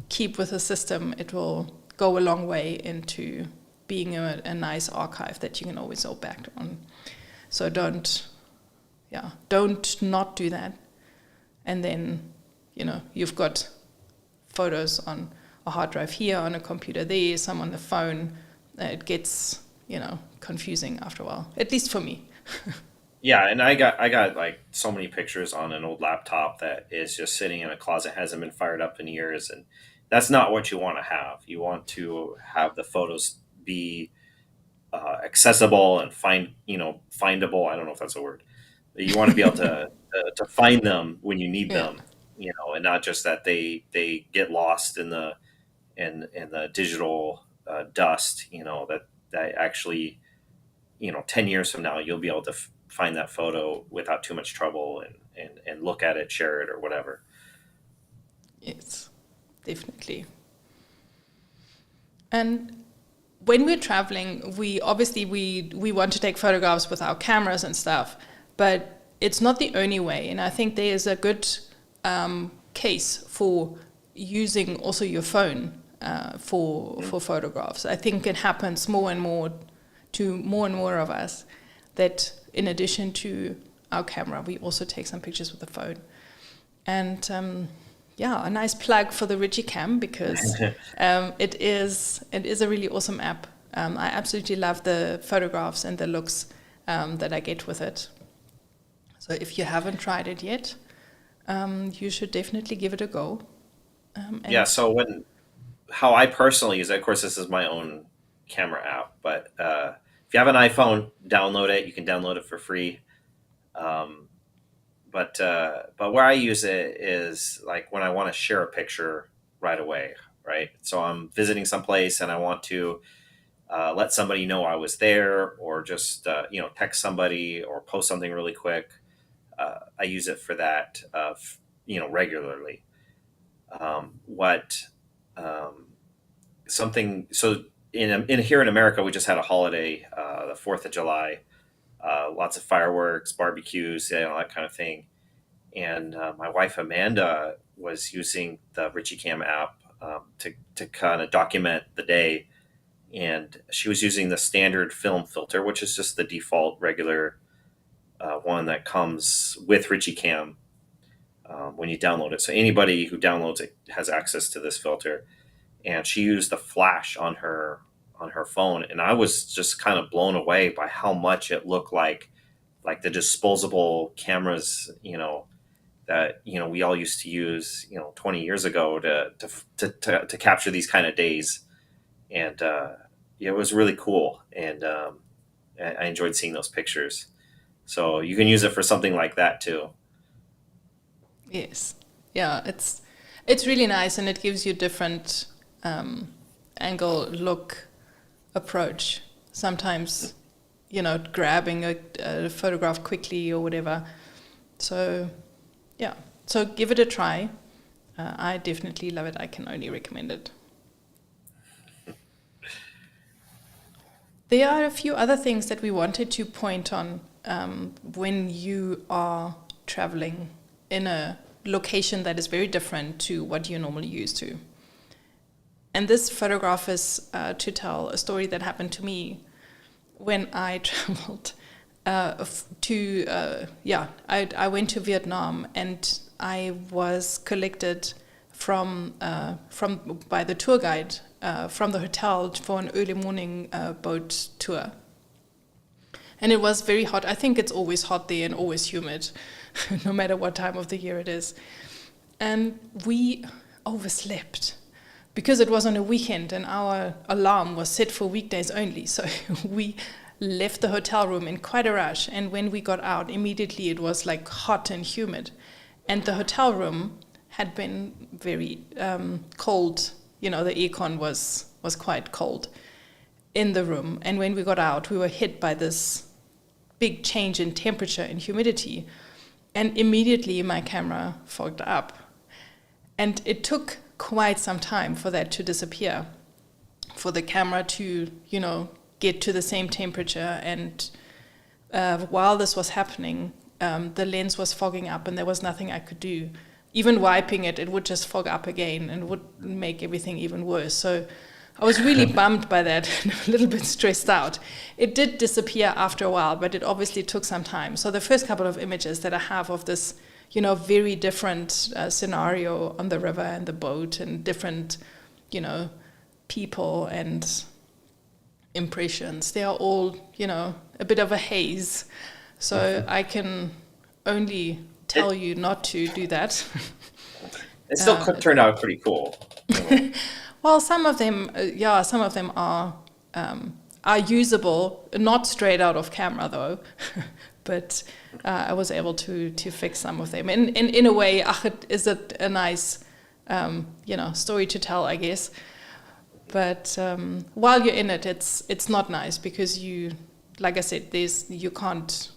Speaker 3: keep with the system, it will go a long way into being a nice archive that you can always go back on. So don't not do that. And then, you've got photos on a hard drive here, on a computer there, some on the phone. It gets, confusing after a while, at least for me.
Speaker 4: Yeah, and I got like so many pictures on an old laptop that is just sitting in a closet, hasn't been fired up in years, and that's not what you want to have. You want to have the photos be accessible and findable. I don't know if that's a word. You want to be able to find them when you need them, and not just that they get lost in the digital dust. That actually, 10 years from now you'll be able to find that photo without too much trouble and look at it, share it, or whatever.
Speaker 3: Yes, definitely. And when we're traveling, we want to take photographs with our cameras and stuff, but it's not the only way. And I think there is a good case for using also your phone for photographs. I think it happens more and more to more and more of us that in addition to our camera, we also take some pictures with the phone. And a nice plug for the Rigicam because it is a really awesome app. I absolutely love the photographs and the looks that I get with it. So if you haven't tried it yet, you should definitely give it a go.
Speaker 4: So how I personally use it, of course, this is my own camera app, but if you have an iPhone, download it. You can download it for free. But where I use it is like when I want to share a picture right away, right? So I'm visiting someplace and I want to let somebody know I was there, or just text somebody or post something really quick. I use it for that, regularly. So in here in America, we just had a holiday, the 4th of July. Lots of fireworks, barbecues, that kind of thing. And my wife Amanda was using the Rigicam app to kind of document the day, and she was using the standard film filter, which is just the default regular one that comes with Rigicam when you download it. So anybody who downloads it has access to this filter. And she used the flash on her phone, and I was just kind of blown away by how much it looked like the disposable cameras, that we all used to use 20 years ago to capture these kind of days. And it was really cool, and I enjoyed seeing those pictures. So you can use it for something like that too.
Speaker 3: Yes, yeah, It's really nice, and it gives you different angle, look, approach. Sometimes, grabbing a photograph quickly or whatever. So, yeah. So give it a try. I definitely love it. I can only recommend it. There are a few other things that we wanted to point on when you are traveling in a location that is very different to what you're normally used to. And this photograph is to tell a story that happened to me when I traveled I went to Vietnam, and I was collected from by the tour guide from the hotel for an early morning boat tour. And it was very hot. I think it's always hot there and always humid, no matter what time of the year it is. And we overslept because it was on a weekend and our alarm was set for weekdays only. So we left the hotel room in quite a rush. And when we got out, immediately it was like hot and humid. And the hotel room had been very cold. The aircon was quite cold in the room. And when we got out, we were hit by this big change in temperature and humidity. And immediately my camera fogged up. And it took quite some time for that to disappear, for the camera to, get to the same temperature. And while this was happening, the lens was fogging up and there was nothing I could do. Even wiping it, it would just fog up again and would make everything even worse. So I was really bummed by that and a little bit stressed out. It did disappear after a while, but it obviously took some time. So the first couple of images that I have of this, very different scenario on the river and the boat and different, people and impressions, they are all, a bit of a haze. So I can only tell you not to do that.
Speaker 4: It still could turn out pretty cool.
Speaker 3: Well, some of them are usable, not straight out of camera though, but I was able to fix some of them. And in a way, is it a nice, story to tell, I guess. But while you're in it, it's not nice because like I said, you can't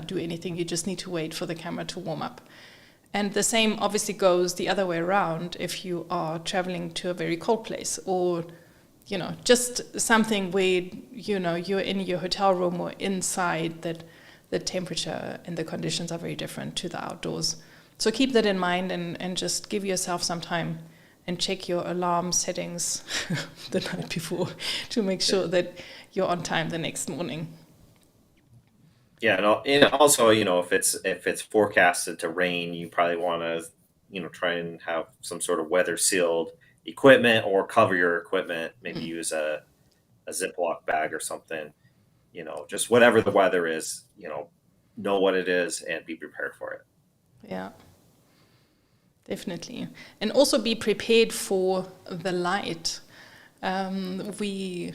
Speaker 3: do anything. You just need to wait for the camera to warm up. And the same obviously goes the other way around if you are traveling to a very cold place or, just something where, you're in your hotel room or inside, that the temperature and the conditions are very different to the outdoors. So keep that in mind and just give yourself some time and check your alarm settings the night before to make sure that you're on time the next morning.
Speaker 4: Yeah, and also, if it's forecasted to rain, you probably want to, try and have some sort of weather sealed equipment or cover your equipment. Maybe use a Ziploc bag or something. Just whatever the weather is, know what it is and be prepared for it.
Speaker 3: Yeah, definitely. And also be prepared for the light. We,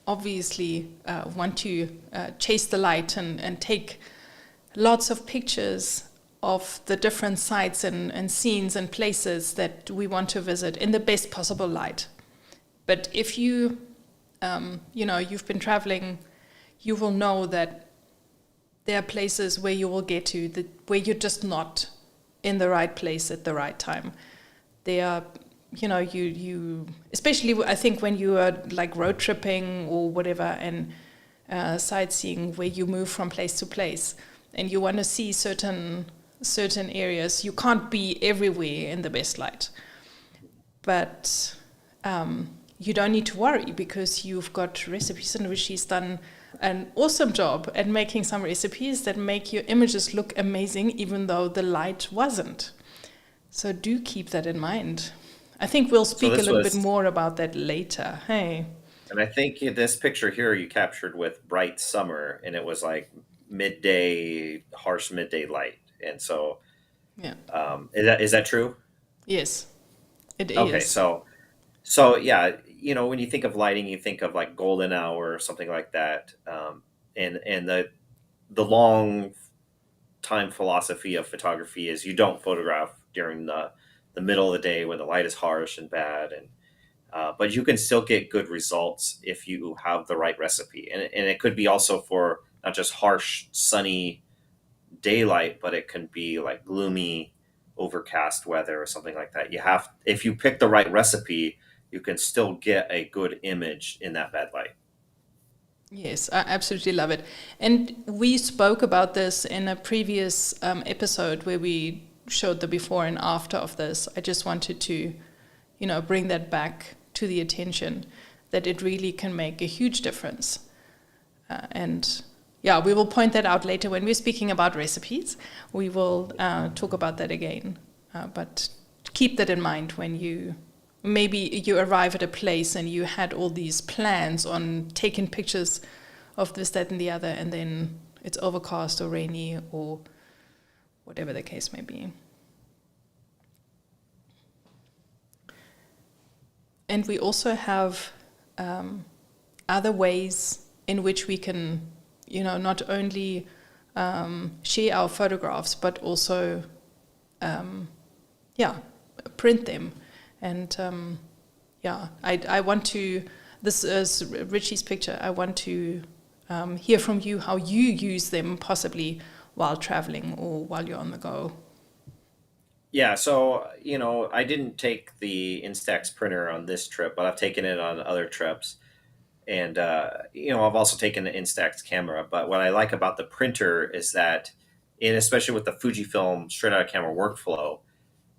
Speaker 3: obviously want to chase the light and take lots of pictures of the different sites and scenes and places that we want to visit in the best possible light. But if you, you've been traveling, you will know that there are places where you will get to where you're just not in the right place at the right time. There are, you especially I think when you are like road tripping or whatever and sightseeing, where you move from place to place and you want to see certain areas, you can't be everywhere in the best light. But you don't need to worry because you've got recipes, and Rishi's done an awesome job at making some recipes that make your images look amazing even though the light wasn't. So do keep that in mind. I think we'll speak a little bit more about that later. Hey.
Speaker 4: And I think this picture here you captured with bright summer, and it was like harsh midday light. And so,
Speaker 3: yeah,
Speaker 4: is that true?
Speaker 3: Yes, it is.
Speaker 4: Okay, so yeah, when you think of lighting, you think of like golden hour or something like that. And the long time philosophy of photography is you don't photograph during the middle of the day when the light is harsh and bad, and but you can still get good results if you have the right recipe. And it could be also for not just harsh, sunny daylight, but it can be like gloomy, overcast weather or something like that. If you pick the right recipe, you can still get a good image in that bad light.
Speaker 3: Yes, I absolutely love it. And we spoke about this in a previous episode where we showed the before and after of this. I just wanted to, bring that back to the attention that it really can make a huge difference. And we will point that out later when we're speaking about recipes. We will talk about that again. But keep that in mind when maybe you arrive at a place and you had all these plans on taking pictures of this, that, and the other, and then it's overcast or rainy or whatever the case may be. And we also have other ways in which we can, not only share our photographs, but also, print them. And I want to, this is Richie's picture, I want to hear from you how you use them possibly while traveling or while you're on the go.
Speaker 4: Yeah, so, I didn't take the Instax printer on this trip, but I've taken it on other trips. And, I've also taken the Instax camera. But what I like about the printer is that, and especially with the Fujifilm straight out of camera workflow,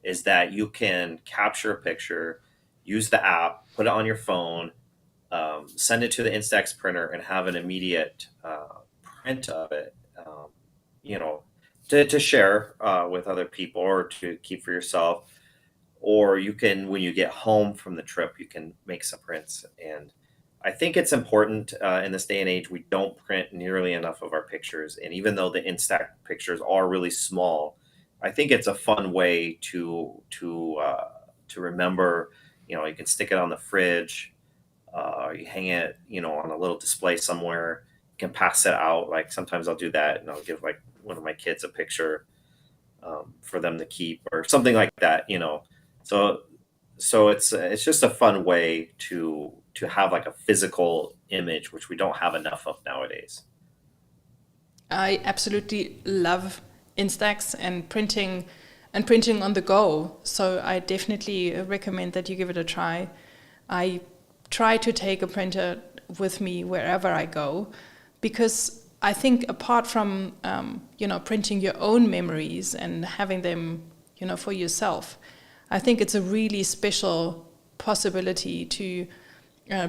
Speaker 4: is that you can capture a picture, use the app, put it on your phone, send it to the Instax printer, and have an immediate print of it, to share with other people or to keep for yourself. Or you can, when you get home from the trip, you can make some prints. And I think it's important in this day and age, we don't print nearly enough of our pictures. And even though the Instax pictures are really small, I think it's a fun way to remember. You can stick it on the fridge, you hang it, on a little display somewhere. You can pass it out. Like sometimes I'll do that, and I'll give like one of my kids a picture for them to keep or something like that. So it's just a fun way to have like a physical image, which we don't have enough of nowadays.
Speaker 3: I absolutely love Instax and printing on the go. So I definitely recommend that you give it a try. I try to take a printer with me wherever I go, because I think apart from printing your own memories and having them for yourself, I think it's a really special possibility to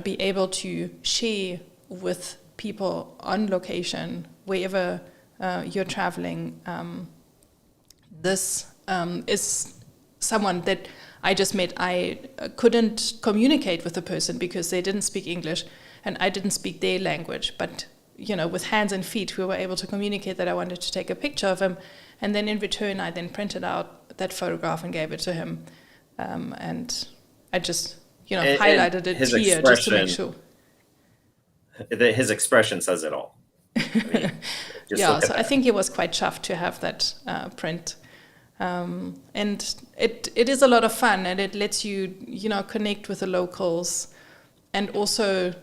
Speaker 3: be able to share with people on location wherever you're traveling. This is someone that I just met. I couldn't communicate with the person because they didn't speak English and I didn't speak their language. But, with hands and feet, we were able to communicate that I wanted to take a picture of him. And then in return, I then printed out that photograph and gave it to him. And I just, highlighted it here just to make sure.
Speaker 4: His expression says it all.
Speaker 3: So I think he was quite chuffed to have that print. And it is a lot of fun, and it lets you, connect with the locals, and also,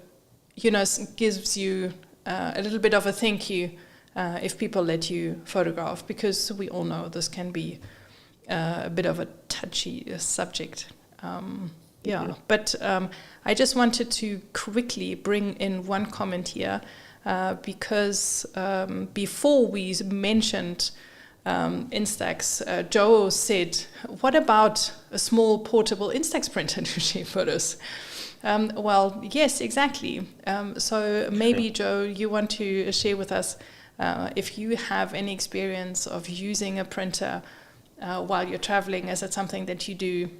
Speaker 3: gives you a little bit of a thank you if people let you photograph, because we all know this can be a bit of a touchy subject. But I just wanted to quickly bring in one comment here, because before we mentioned Instax, Joe said, what about a small portable Instax printer to share photos? Well, yes, exactly. So maybe, Joe, you want to share with us if you have any experience of using a printer while you're traveling. Is it something that you do?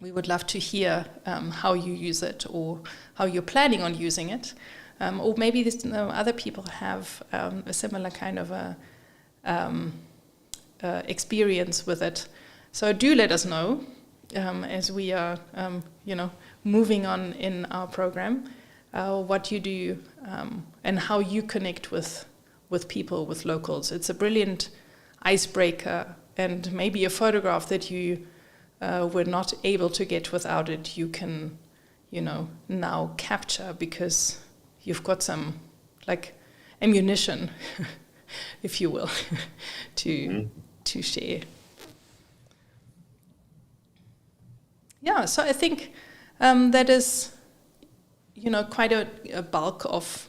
Speaker 3: We would love to hear how you use it or how you're planning on using it. Or maybe other people have a similar kind of experience with it. So do let us know as we are, moving on in our program, what you do and how you connect with people, with locals. It's a brilliant icebreaker, and maybe a photograph that you were not able to get without it, you can, now capture, because you've got some like ammunition, if you will, to share. Yeah, so I think that is, quite a bulk of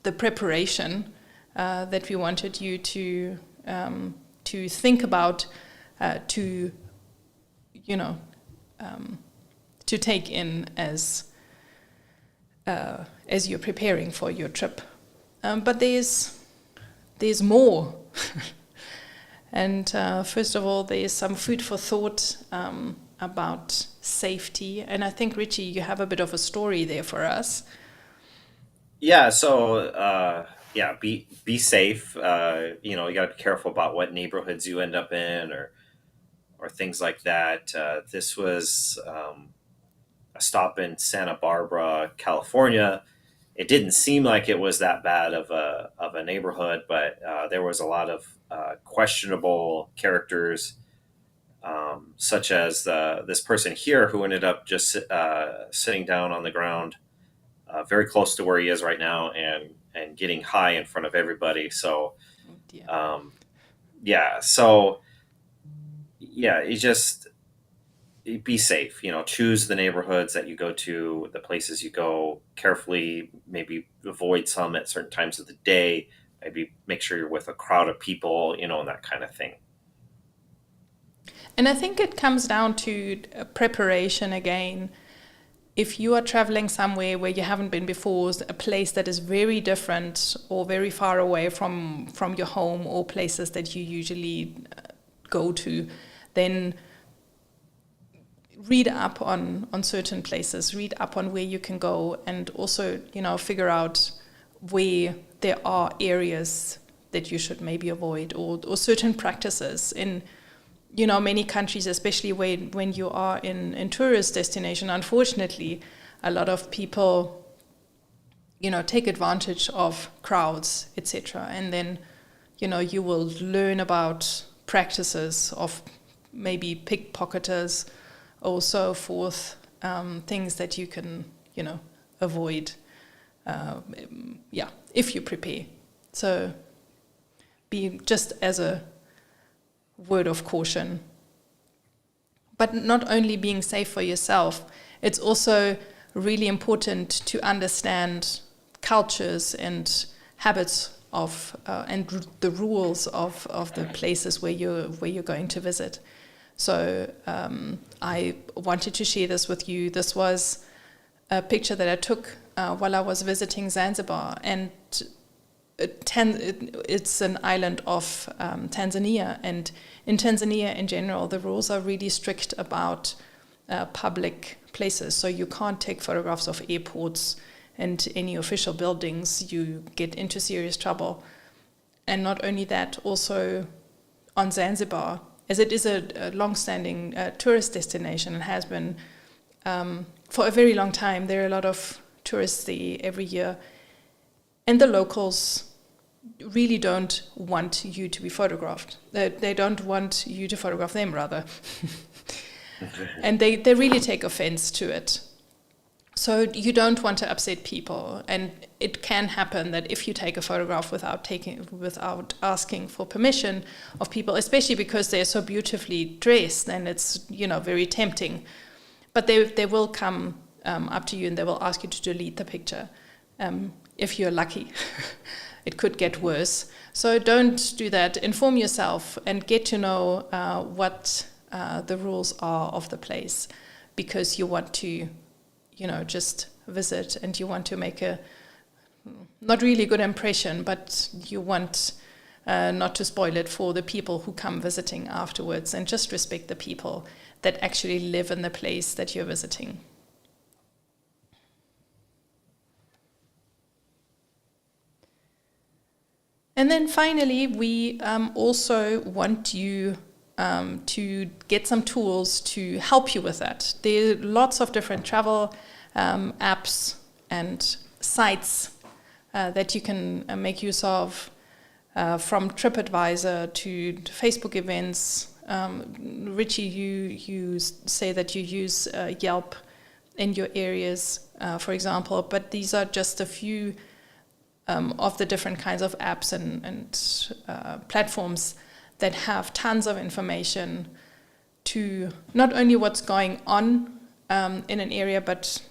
Speaker 3: the preparation that we wanted you to think about, to take in as you're preparing for your trip. But there's more. And first of all, there's some food for thought about safety. And I think, Richie, you have a bit of a story there for us.
Speaker 4: Yeah, so be safe. You got to be careful about what neighborhoods you end up in, or things like that. This was a stop in Santa Barbara, California. It didn't seem like it was that bad of a neighborhood, but there was a lot of questionable characters, such as this person here who ended up just sitting down on the ground, very close to where he is right now, and getting high in front of everybody. So, you just be safe. Choose the neighborhoods that you go to, the places you go carefully. Maybe avoid some at certain times of the day. Maybe make sure you're with a crowd of people, and that kind of thing.
Speaker 3: And I think it comes down to preparation again. If you are traveling somewhere where you haven't been before, a place that is very different or very far away from your home, or places that you usually go to, then read up on certain places, read up on where you can go, and also, figure out where there are areas that you should maybe avoid, or certain practices in many countries, especially when you are in tourist destination. Unfortunately, a lot of people, take advantage of crowds, etc. And then, you will learn about practices of maybe pickpocketers or so forth, things that you can, avoid, if you prepare. So be just as a word of caution. But not only being safe for yourself, it's also really important to understand cultures and habits of and the rules of the places where you're going to visit. So I wanted to share this with you. This was a picture that I took while I was visiting Zanzibar, and it's an island of Tanzania, and in Tanzania in general the rules are really strict about public places, so you can't take photographs of airports and any official buildings. You get into serious trouble. And not only that, also on Zanzibar, as it is a long-standing tourist destination and has been for a very long time, there are a lot of tourists there every year. And the locals really don't want you to be photographed. They don't want you to photograph them, rather. And they really take offense to it. So you don't want to upset people. And it can happen that if you take a photograph without asking for permission of people, especially because they're so beautifully dressed, then it's, very tempting. But they will come up to you and they will ask you to delete the picture. If you're lucky. It could get worse. So don't do that. Inform yourself and get to know what the rules are of the place, because you want to, just visit, and you want to make a not really good impression, but you want not to spoil it for the people who come visiting afterwards, and just respect the people that actually live in the place that you're visiting. And then finally, we also want you to get some tools to help you with that. There are lots of different travel apps and sites that you can make use of, from TripAdvisor to Facebook events, Richie, you say that you use Yelp in your areas, for example, but these are just a few of the different kinds of apps and platforms that have tons of information to not only what's going on in an area, but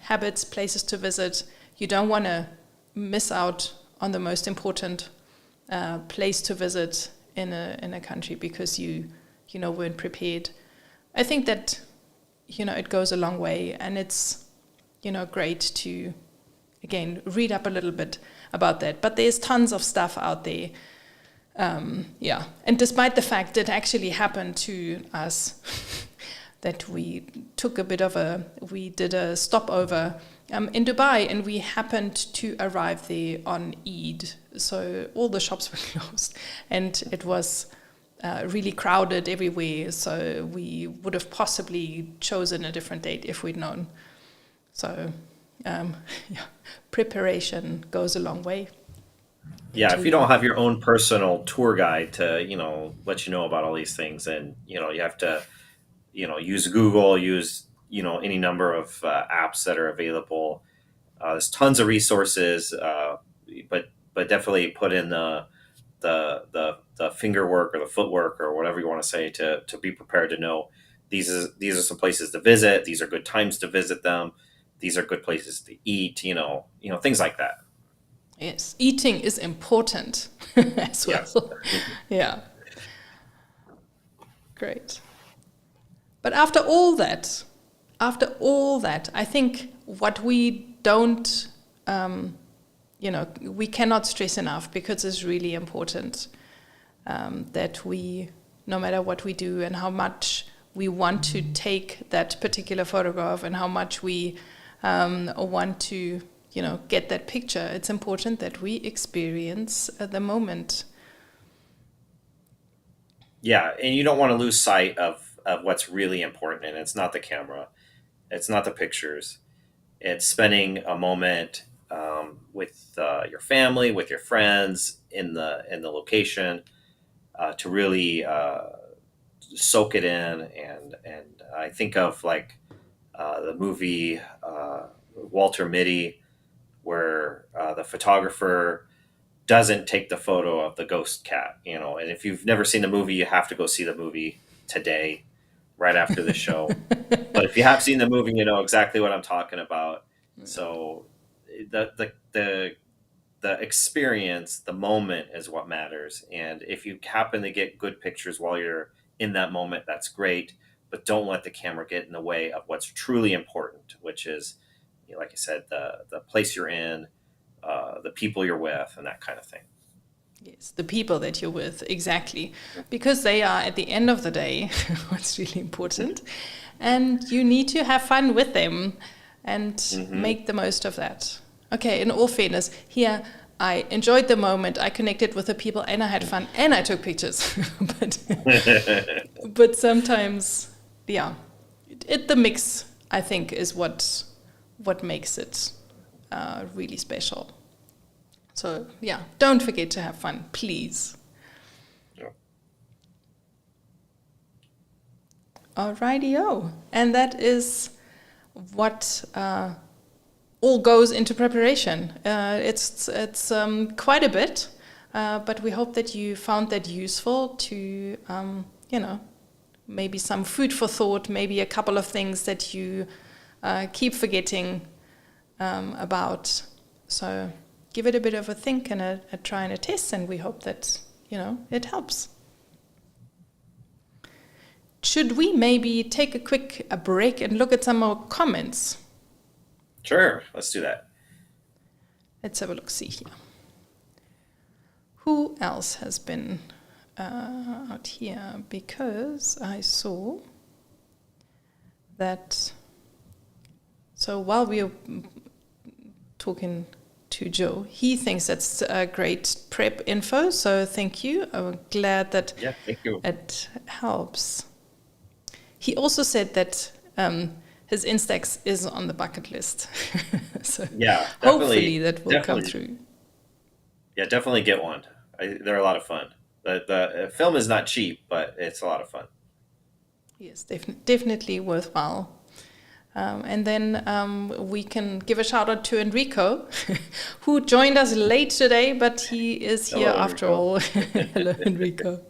Speaker 3: habits, places to visit. You don't want to miss out on the most important place to visit in a country because you weren't prepared. I think that it goes a long way, and it's great to again read up a little bit about that. But there's tons of stuff out there. And despite the fact that it actually happened to us, that we did a stopover in Dubai, and we happened to arrive there on Eid. So all the shops were closed, and it was really crowded everywhere. So we would have possibly chosen a different date if we'd known. So preparation goes a long way.
Speaker 4: Yeah, if you don't have your own personal tour guide to, let you know about all these things, and, you have to, use Google, use, any number of apps that are available. There's tons of resources, but definitely put in the finger work or the footwork or whatever you want to say to be prepared to know these are some places to visit. These are good times to visit them. These are good places to eat, things like that.
Speaker 3: Yes, eating is important as well.
Speaker 4: Yes.
Speaker 3: Yeah. Great. But after all that, I think what we don't, we cannot stress enough, because it's really important that we, no matter what we do and how much we want to take that particular photograph and how much we want to get that picture, it's important that we experience the moment.
Speaker 4: Yeah, and you don't want to lose sight of what's really important, and it's not the camera, it's not the pictures, it's spending a moment with your family, with your friends in the location, to really soak it in. And I think of the movie Walter Mitty, where the photographer doesn't take the photo of the ghost cat, and if you've never seen the movie, you have to go see the movie today, right after the show. But if you have seen the movie, you know exactly what I'm talking about. So the experience, the moment is what matters. And if you happen to get good pictures while you're in that moment, that's great, but don't let the camera get in the way of what's truly important, which is, like I said, the place you're in, the people you're with, and that kind of thing.
Speaker 3: Yes, the people that you're with, exactly. Because they are, at the end of the day, what's really important. And you need to have fun with them and make the most of that. Okay, in all fairness, here I enjoyed the moment, I connected with the people, and I had fun, and I took pictures. But sometimes, the mix, I think, is what makes it really special. So, don't forget to have fun, please.
Speaker 4: Yeah.
Speaker 3: Alrighty-o. And that is what all goes into preparation. It's quite a bit, but we hope that you found that useful to, maybe some food for thought, maybe a couple of things that you keep forgetting about. So give it a bit of a think and a try and a test, and we hope that, it helps. Should we maybe take a break and look at some more comments?
Speaker 4: Sure, let's do that.
Speaker 3: Let's have a look, see here. Who else has been out here? Because I saw that, so while we were talking to Joe, he thinks that's a great prep info, so thank you. I'm glad that
Speaker 4: thank you.
Speaker 3: It helps. He also said that his Instax is on the bucket list. So hopefully that will come through.
Speaker 4: Yeah, definitely get one. They're a lot of fun. The film is not cheap, but it's a lot of fun.
Speaker 3: Yes, definitely worthwhile. And then we can give a shout out to Enrico, who joined us late today, but he is here
Speaker 4: Hello,
Speaker 3: after
Speaker 4: Enrico.
Speaker 3: all. Hello, Enrico.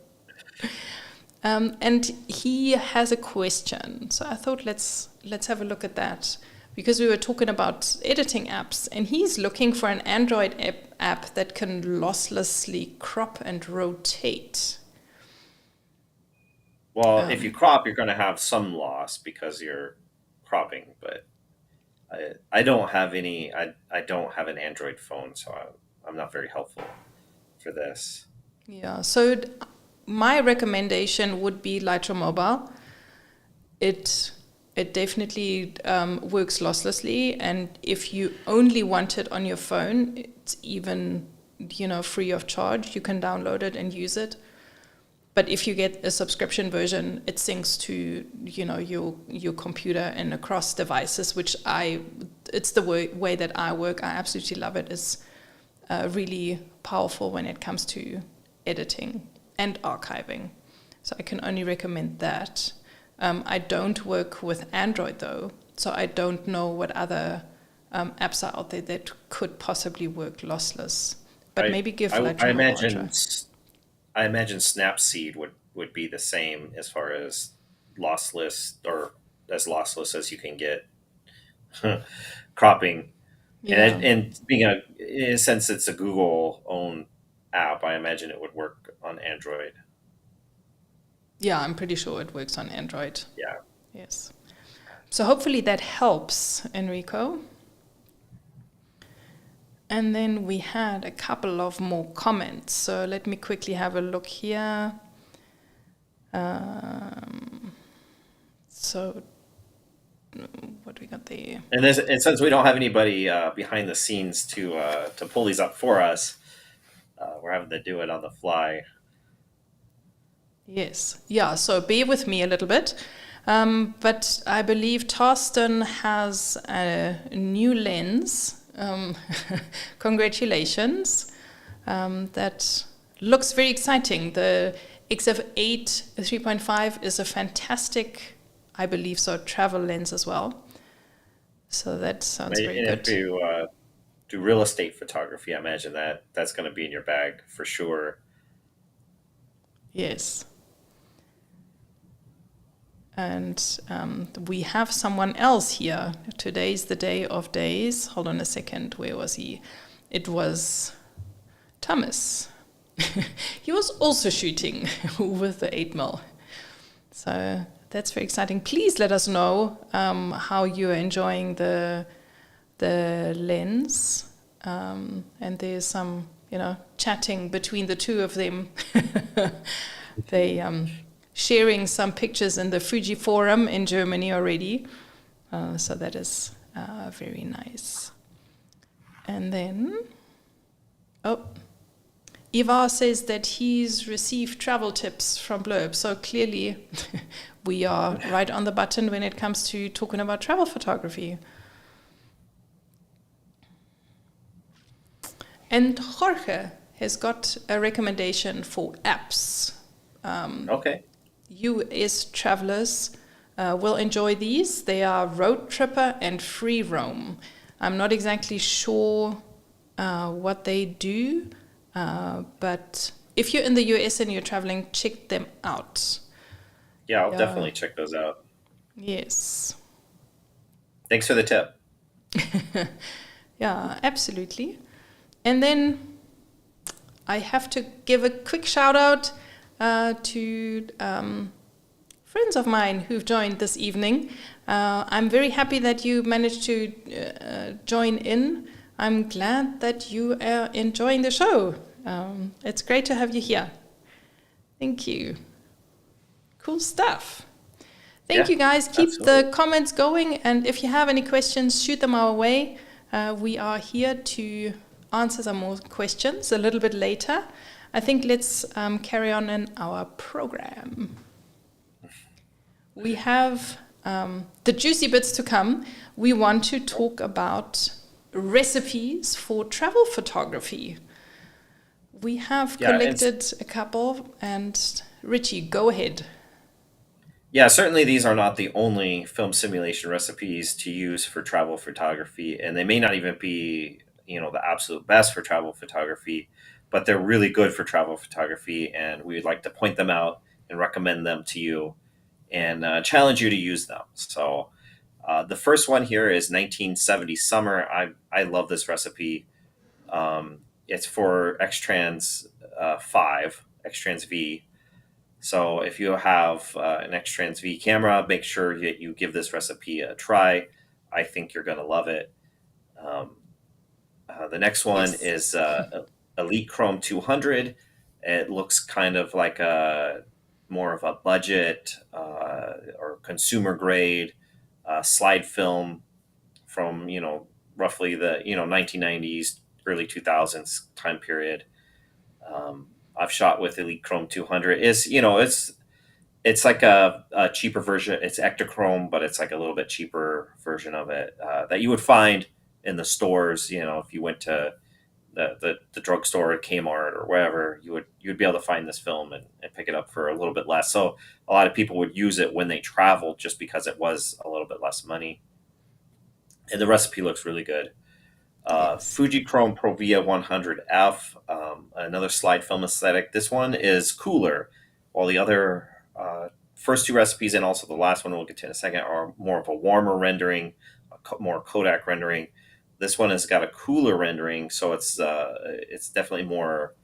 Speaker 3: And he has a question. So I thought let's have a look at that, because we were talking about editing apps, and he's looking for an Android app that can losslessly crop and rotate.
Speaker 4: Well, if you crop, you're going to have some loss because you're cropping, but I don't have any. I don't have an Android phone, so I'm not very helpful for this.
Speaker 3: Yeah, so my recommendation would be Lightroom Mobile. It definitely works losslessly, and if you only want it on your phone, it's even free of charge. You can download it and use it. But if you get a subscription version, it syncs to your computer and across devices, which it's the way that I work. I absolutely love it. It's really powerful when it comes to editing and archiving. So I can only recommend that. I don't work with Android though, so I don't know what other apps are out there that could possibly work lossless. But maybe give Lightroom a try.
Speaker 4: I imagine Snapseed would be the same as far as lossless, or as lossless as you can get cropping.
Speaker 3: Yeah.
Speaker 4: And being in a sense, it's a Google-owned app, I imagine it would work on Android.
Speaker 3: Yeah, I'm pretty sure it works on Android.
Speaker 4: Yeah.
Speaker 3: Yes. So hopefully that helps, Enrico. And then we had a couple of more comments. So let me quickly have a look here. So what we got there?
Speaker 4: And since we don't have anybody behind the scenes to pull these up for us, we're having to do it on the fly.
Speaker 3: Yes. Yeah, so bear with me a little bit. But I believe Torsten has a new lens. Congratulations. That looks very exciting. The XF8 3.5 is a fantastic, I believe so, travel lens as well. So that sounds very good.
Speaker 4: If you do real estate photography, I imagine that's going to be in your bag for sure.
Speaker 3: Yes. And we have someone else here. Today's the day of days. Hold on a second. Where was he? It was Thomas. He was also shooting with the 8mm. So that's very exciting. Please let us know how you're enjoying the lens. And there's some, chatting between the two of them. They sharing some pictures in the Fujifilm in Germany already. So that is very nice. And then, Ivar says that he's received travel tips from Blurb. So clearly we are right on the button when it comes to talking about travel photography. And Jorge has got a recommendation for apps.
Speaker 4: Okay.
Speaker 3: US travelers will enjoy these. They are Road Tripper and Free Roam. I'm not exactly sure what they do, but if you're in the US and you're traveling, check them out.
Speaker 4: Yeah, I'll definitely check those out.
Speaker 3: Yes.
Speaker 4: Thanks for the tip.
Speaker 3: Yeah, absolutely. And then I have to give a quick shout out to friends of mine who've joined this evening. I'm very happy that you managed to join in. I'm glad that you are enjoying the show. It's great to have you here. Thank you. Cool stuff. Thank you guys. Keep the comments going, and if you have any questions, shoot them our way. We are here to answer some more questions a little bit later. I think let's carry on in our program. We have the juicy bits to come. We want to talk about recipes for travel photography. We have
Speaker 4: Yeah, and
Speaker 3: collected a couple, and Richie, go ahead.
Speaker 4: yeah, certainly these are not the only film simulation recipes to use for travel photography, and they may not even be, the absolute best for travel photography, but they're really good for travel photography, and we would like to point them out and recommend them to you and challenge you to use them. So the first one here is 1970 summer. I love this recipe. It's for X-Trans 5, X-Trans V. So if you have an X-Trans V camera, make sure that you give this recipe a try. I think you're going to love it. Um, the next one
Speaker 3: Yes.
Speaker 4: is Elite Chrome 200. It looks kind of like a more of a budget or consumer grade slide film from roughly the 1990s, early 2000s time period. I've shot with Elite Chrome 200. It's like a cheaper version. It's Ektachrome, but it's like a little bit cheaper version of it that you would find in the stores. If you went to the drugstore at Kmart or wherever, you'd be able to find this film and pick it up for a little bit less. So a lot of people would use it when they traveled just because it was a little bit less money. And the recipe looks really good.
Speaker 3: Yes.
Speaker 4: Fujichrome Provia 100F, another slide film aesthetic. This one is cooler, while the other first two recipes and also the last one we'll get to in a second are more of a warmer rendering, more Kodak rendering. This one has got a cooler rendering, so it's definitely more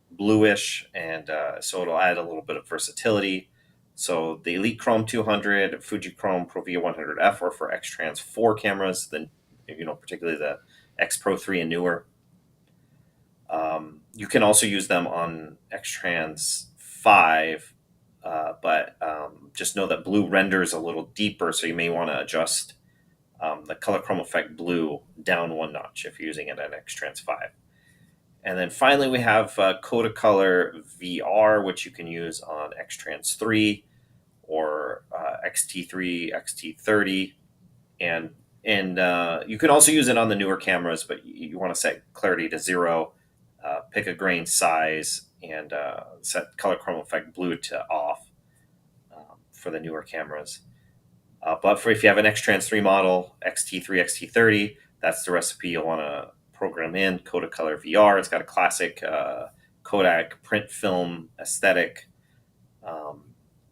Speaker 4: bluish, and so it'll add a little bit of versatility. So the Elite Chrome 200, Fujichrome Provia 100F are for X-Trans 4 cameras, then particularly the X Pro 3 and newer. You can also use them on X-Trans 5, but just know that blue renders a little deeper, so you may want to adjust the color chrome effect blue down one notch if you're using it on X-Trans 5. And then finally, we have Kodacolor VR, which you can use on X-Trans 3 or XT3, XT30, and you can also use it on the newer cameras, but you want to set clarity to 0, pick a grain size, and set color chrome effect blue to off for the newer cameras. But if you have an X-Trans 3 model, XT3, XT30, that's the recipe you'll want to program in. Kodacolor VR. It's got a classic Kodak print film aesthetic.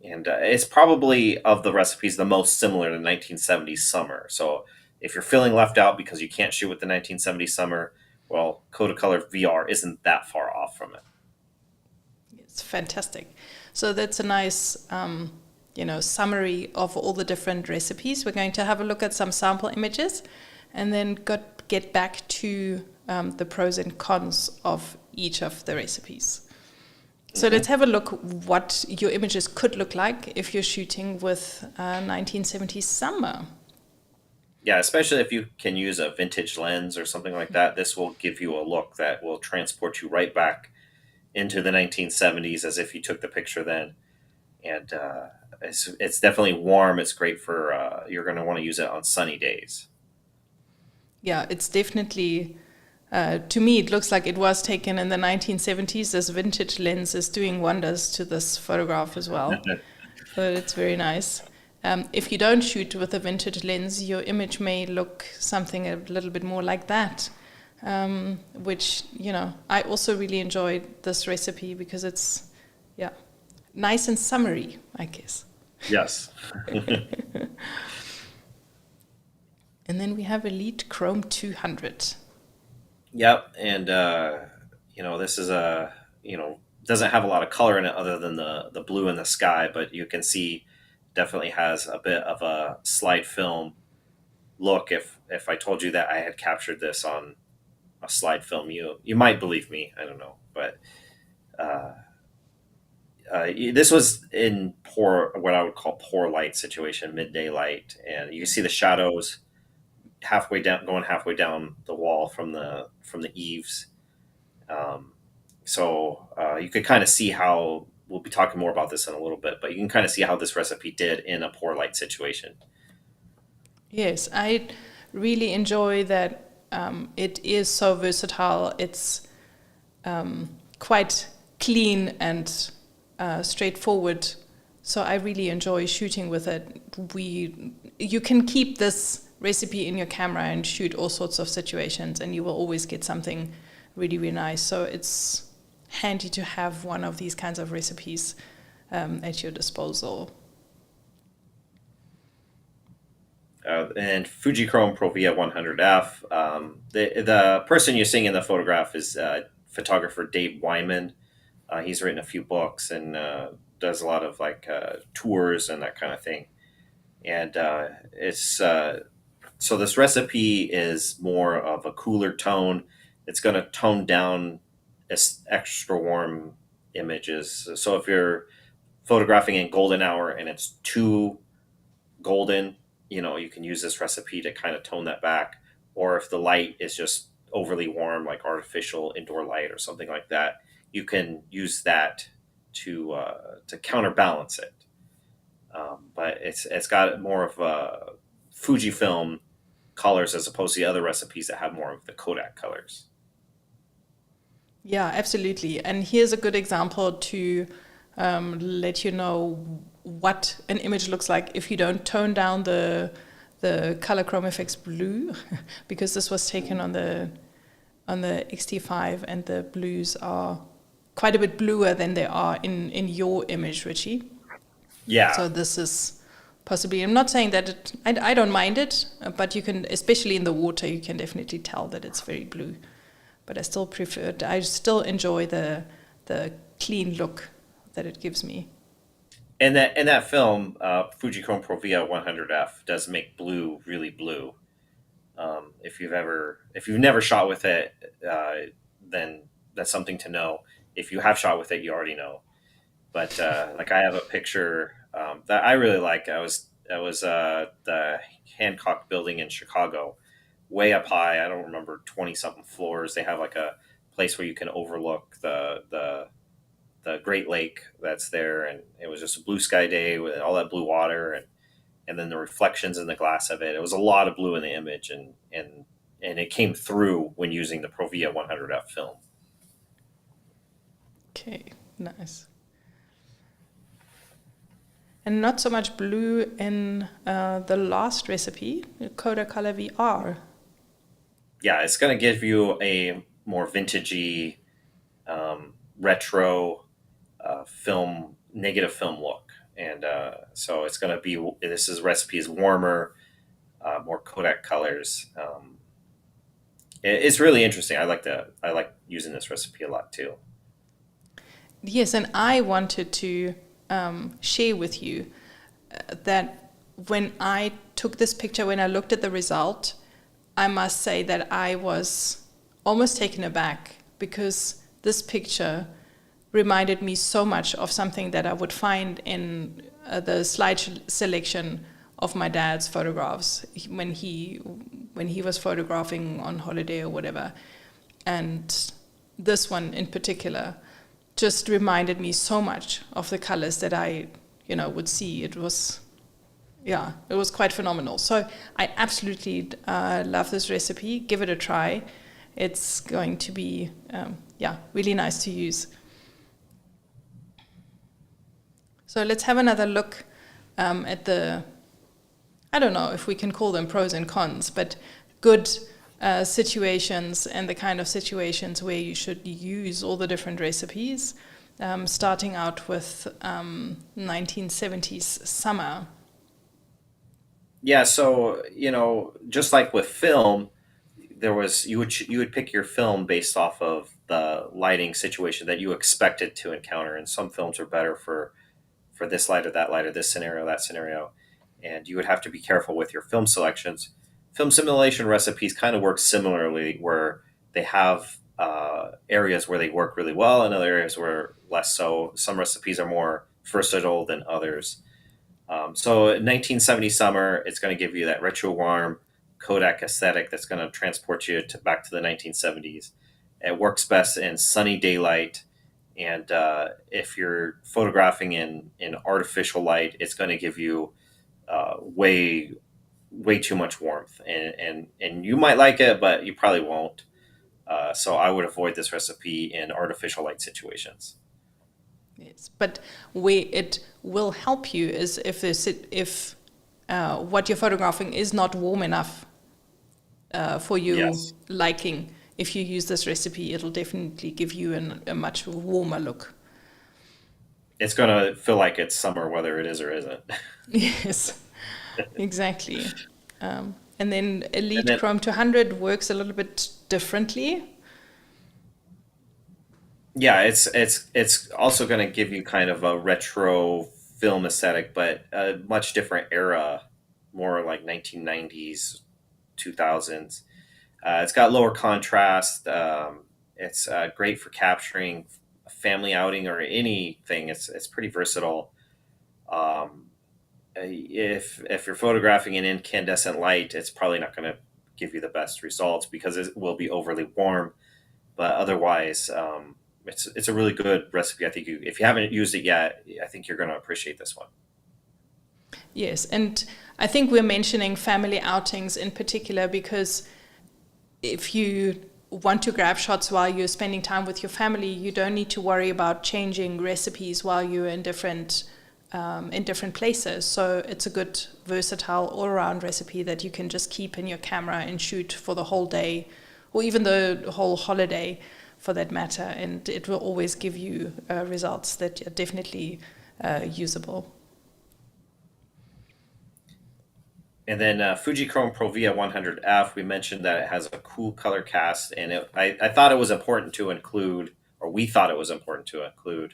Speaker 4: And it's probably, of the recipes, the most similar to 1970s summer. So if you're feeling left out because you can't shoot with the 1970s summer, well, Kodacolor VR isn't that far off from it.
Speaker 3: It's fantastic. So that's a nice, summary of all the different recipes. We're going to have a look at some sample images and then get back to the pros and cons of each of the recipes. So let's have a look what your images could look like if you're shooting with 1970s summer.
Speaker 4: Yeah, especially if you can use a vintage lens or something like that. This will give you a look that will transport you right back into the 1970s as if you took the picture then. And it's definitely warm. It's great for, you're going to want to use it on sunny days.
Speaker 3: Yeah, it's definitely, to me, it looks like it was taken in the 1970s. This vintage lens is doing wonders to this photograph as well. So it's very nice. If you don't shoot with a vintage lens, your image may look something a little bit more like that, which, I also really enjoyed this recipe because it's, nice and summery, I guess.
Speaker 4: Yes.
Speaker 3: And then we have Elite Chrome 200.
Speaker 4: Yep. And, this is doesn't have a lot of color in it other than the blue in the sky, but you can see definitely has a bit of a slide film look. If I told you that I had captured this on a slide film, you might believe me. I don't know. But this was in what I would call poor light situation, midday light. And you can see the shadows going halfway down the wall from the eaves. So you could kind of see how, we'll be talking more about this in a little bit, but you can kind of see how this recipe did in a poor light situation.
Speaker 3: Yes, I really enjoy that it is so versatile. It's quite clean and straightforward. So I really enjoy shooting with it. You can keep this recipe in your camera and shoot all sorts of situations, and you will always get something really, really nice. So it's handy to have one of these kinds of recipes at your disposal.
Speaker 4: And Fujifilm Provia 100F. The person you're seeing in the photograph is photographer Dave Wyman. He's written a few books and does a lot of tours and that kind of thing. And it's so this recipe is more of a cooler tone. It's going to tone down extra warm images. So if you're photographing in golden hour and it's too golden, you can use this recipe to kind of tone that back. Or if the light is just overly warm, like artificial indoor light or something like that, you can use that to counterbalance it. But it's got more of a Fujifilm colors as opposed to the other recipes that have more of the Kodak colors.
Speaker 3: Yeah, absolutely. And here's a good example to let you know what an image looks like if you don't tone down the color chrome effects blue, because this was taken on the X-T5, and the blues are quite a bit bluer than they are in your image, Richie.
Speaker 4: Yeah.
Speaker 3: So this is possibly, I'm not saying that I don't mind it, but you can, especially in the water, you can definitely tell that it's very blue. But I still enjoy the clean look that it gives me.
Speaker 4: And that film, Fujifilm Provia 100F, does make blue really blue. If you've never shot with it, then that's something to know. If you have shot with it, you already know. But I have a picture that I really like. That was the Hancock Building in Chicago, way up high. I don't remember 20-something floors. They have like a place where you can overlook the Great Lake that's there, and it was just a blue sky day with all that blue water, and then the reflections in the glass of it. It was a lot of blue in the image, and it came through when using the Provia 100F film.
Speaker 3: Okay, nice. And not so much blue in the last recipe, Kodak Color VR.
Speaker 4: Yeah, it's going to give you a more vintagey, retro negative film look. And so it's going to be, recipe is warmer, more Kodak colors. It's really interesting. I like using this recipe a lot too.
Speaker 3: Yes, and I wanted to share with you that when I took this picture, when I looked at the result, I must say that I was almost taken aback, because this picture reminded me so much of something that I would find in the slide selection of my dad's photographs when he was photographing on holiday or whatever. And this one in particular just reminded me so much of the colors that I would see. It was quite phenomenal. So I absolutely love this recipe. Give it a try. It's going to be really nice to use. So let's have another look at the, I don't know if we can call them pros and cons, but good situations and the kind of situations where you should use all the different recipes, starting out with 1970s summer.
Speaker 4: Yeah, so just like with film, you would pick your film based off of the lighting situation that you expected to encounter, and some films are better for this light or that light or this scenario, that scenario, and you would have to be careful with your film selections. Film simulation recipes kind of work similarly, where they have areas where they work really well and other areas where less so. Some recipes are more versatile than others. So in 1970 summer, it's going to give you that retro warm Kodak aesthetic that's going to transport you back to the 1970s. It works best in sunny daylight. And if you're photographing in artificial light, it's going to give you way too much warmth. And you might like it, but you probably won't. So I would avoid this recipe in artificial light situations.
Speaker 3: Yes, but where it will help you is if what you're photographing is not warm enough for you
Speaker 4: Yes.
Speaker 3: liking. If you use this recipe, it'll definitely give you a much warmer look.
Speaker 4: It's going to feel like it's summer, whether it is or isn't.
Speaker 3: Yes, exactly. And then
Speaker 4: And
Speaker 3: Elite
Speaker 4: then,
Speaker 3: Chrome 200 works a little bit differently.
Speaker 4: yeah, it's also going to give you kind of a retro film aesthetic, but a much different era, more like 1990s, 2000s. It's got lower contrast. It's great for capturing a family outing or anything. It's pretty versatile. Um, if you're photographing in incandescent light, it's probably not going to give you the best results because it will be overly warm. But otherwise, it's a really good recipe. I think if you haven't used it yet, I think you're going to appreciate this one.
Speaker 3: Yes, and I think we're mentioning family outings in particular because if you want to grab shots while you're spending time with your family, you don't need to worry about changing recipes while you're in different places. So it's a good, versatile, all-around recipe that you can just keep in your camera and shoot for the whole day, or even the whole holiday, for that matter. And it will always give you results that are definitely usable.
Speaker 4: And then Fujichrome Pro Via 100F, we mentioned that it has a cool color cast, and I thought it was important to include, or we thought it was important to include,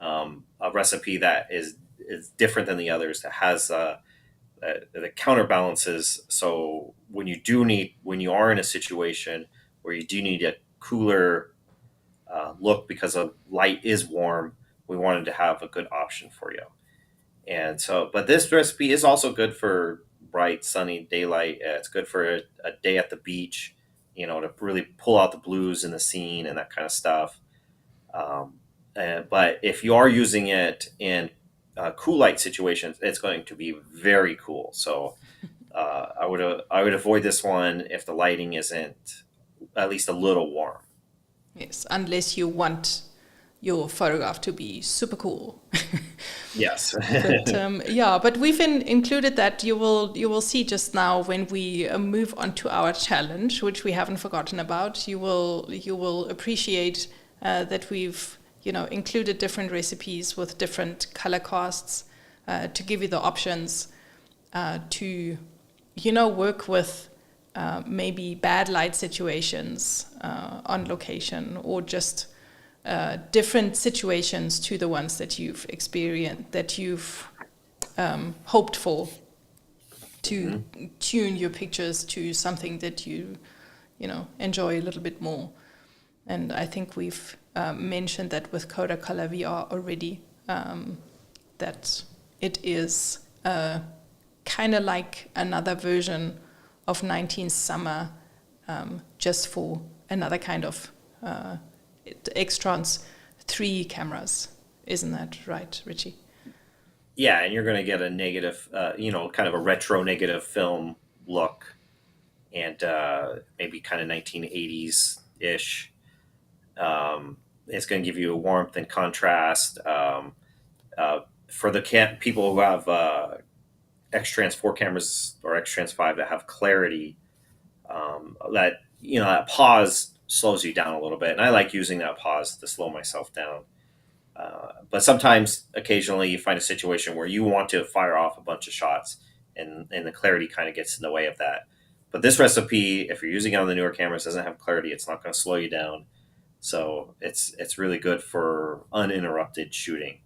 Speaker 4: a recipe that is different than the others, that has the counterbalances. So when you are in a situation where you do need a cooler look because of light is warm, we wanted to have a good option for you. And so, but this recipe is also good for bright, sunny daylight. It's good for a day at the beach, to really pull out the blues in the scene and that kind of stuff. But if you are using it in cool light situations, it's going to be very cool. So I would avoid this one if the lighting isn't at least a little warm.
Speaker 3: Yes, unless you want your photograph to be super cool.
Speaker 4: Yes.
Speaker 3: But we've included that. You will see just now when we move on to our challenge, which we haven't forgotten about. You will appreciate that we've included different recipes with different color casts to give you the options to work with maybe bad light situations on location, or just different situations to the ones that you've experienced, that you've hoped for, to tune your pictures to something that you enjoy a little bit more. And I think we've mentioned that with Coda Color VR already, that it is kind of like another version of 19 Summer, just for another kind of X-Trans 3 cameras. Isn't that right, Richie?
Speaker 4: Yeah, and you're going to get a negative, kind of a retro negative film look, and maybe kind of 1980s-ish. It's going to give you a warmth and contrast. For the people who have X-Trans 4 cameras or X-Trans 5 that have clarity, that pause slows you down a little bit. And I like using that pause to slow myself down. But sometimes, occasionally, you find a situation where you want to fire off a bunch of shots, and the clarity kind of gets in the way of that. But this recipe, if you're using it on the newer cameras, doesn't have clarity. It's not going to slow you down. So it's really good for uninterrupted shooting.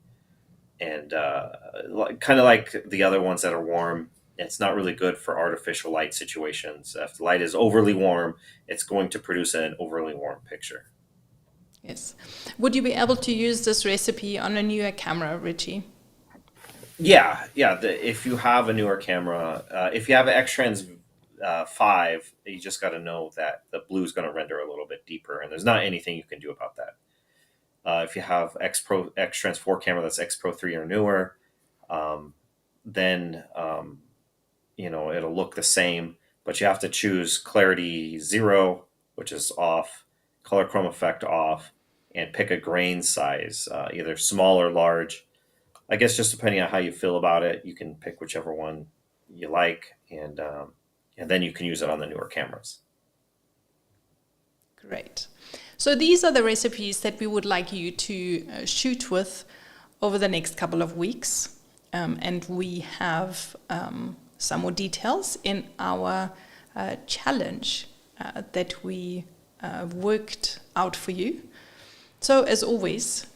Speaker 4: And kind of like the other ones that are warm, it's not really good for artificial light situations. If the light is overly warm, it's going to produce an overly warm picture.
Speaker 3: Yes. Would you be able to use this recipe on a newer camera, Richie?
Speaker 4: Yeah. If you have a newer camera, if you have an X-Trans 5, you just got to know that the blue is going to render a little bit deeper, and there's not anything you can do about that. If you have X-Trans 4 camera that's X Pro 3 or newer, then it'll look the same, but you have to choose clarity 0, which is off, color chrome effect off, and pick a grain size, either small or large. I guess just depending on how you feel about it, you can pick whichever one you like, and then you can use it on the newer cameras.
Speaker 3: Great. So these are the recipes that we would like you to shoot with over the next couple of weeks. And we have some more details in our challenge that we worked out for you. So as always,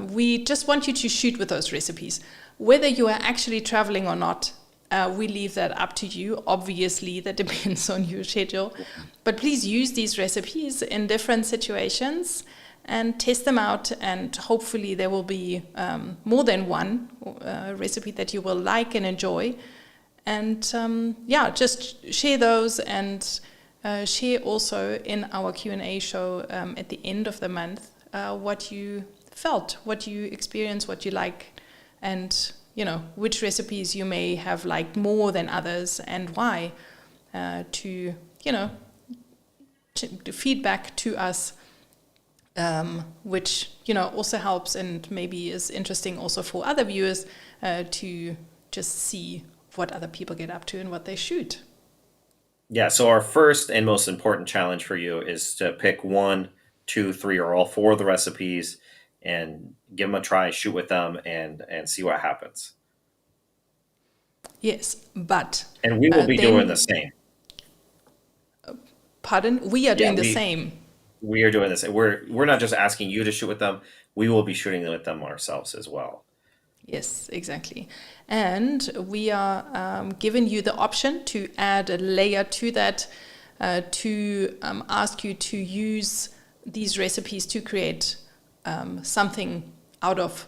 Speaker 3: we just want you to shoot with those recipes. Whether you are actually traveling or not, we leave that up to you. Obviously, that depends on your schedule. But please use these recipes in different situations and test them out. And hopefully there will be more than one recipe that you will like and enjoy. And just share those, and share also in our Q&A show at the end of the month what you felt, what you experienced, what you like, and which recipes you may have liked more than others and why, to feedback to us, which also helps and maybe is interesting also for other viewers to just see what other people get up to and what they shoot.
Speaker 4: Yeah, so our first and most important challenge for you is to pick 1, 2, 3, or all 4 of the recipes and give them a try, shoot with them, and see what happens.
Speaker 3: Yes, but...
Speaker 4: And we will be doing the same.
Speaker 3: Pardon? We are doing the same.
Speaker 4: We are doing this. We're not just asking you to shoot with them. We will be shooting with them ourselves as well.
Speaker 3: Yes, exactly. And we are giving you the option to add a layer to that, to ask you to use these recipes to create something out of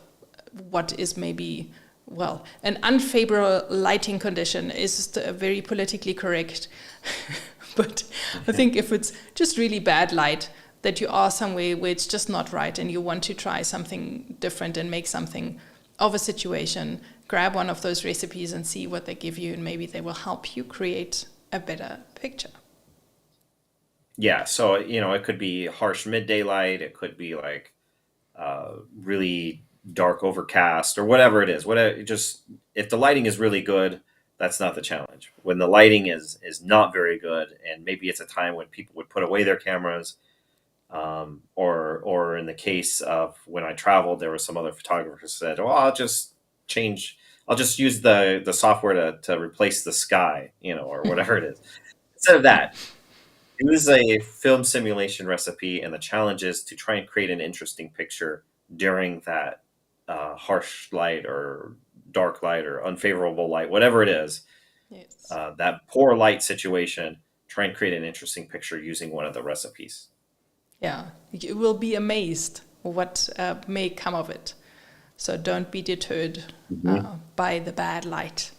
Speaker 3: what is maybe, an unfavorable lighting condition is very politically correct. But I think if it's just really bad light, that you are somewhere where it's just not right and you want to try something different and make something of a situation, grab one of those recipes and see what they give you, and maybe they will help you create a better picture.
Speaker 4: Yeah, so it could be harsh midday light, it could be like really dark overcast, or whatever it is. Just if the lighting is really good, that's not the challenge. When the lighting is not very good, and maybe it's a time when people would put away their cameras, or in the case of when I traveled, there were some other photographers who said, "Oh, I'll just use the software to replace the sky, or whatever it is." Instead of that, use a film simulation recipe, and the challenge is to try and create an interesting picture during that harsh light or dark light or unfavorable light, whatever it is.
Speaker 3: Yes.
Speaker 4: That poor light situation, try and create an interesting picture using one of the recipes.
Speaker 3: Yeah, you will be amazed what may come of it. So don't be deterred by the bad light.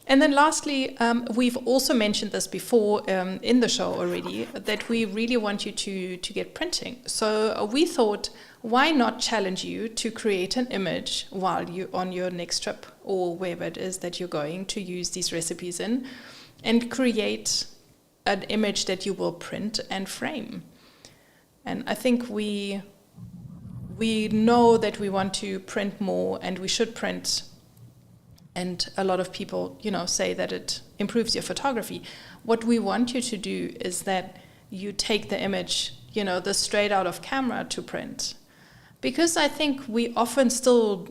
Speaker 3: And then lastly, we've also mentioned this before in the show already, that we really want you to get printing. So we thought, why not challenge you to create an image while you're on your next trip or wherever it is that you're going to use these recipes in, and create an image that you will print and frame. And I think we know that we want to print more, and we should print. And a lot of people, say that it improves your photography. What we want you to do is that you take the image, the straight out of camera to print. Because I think we often still,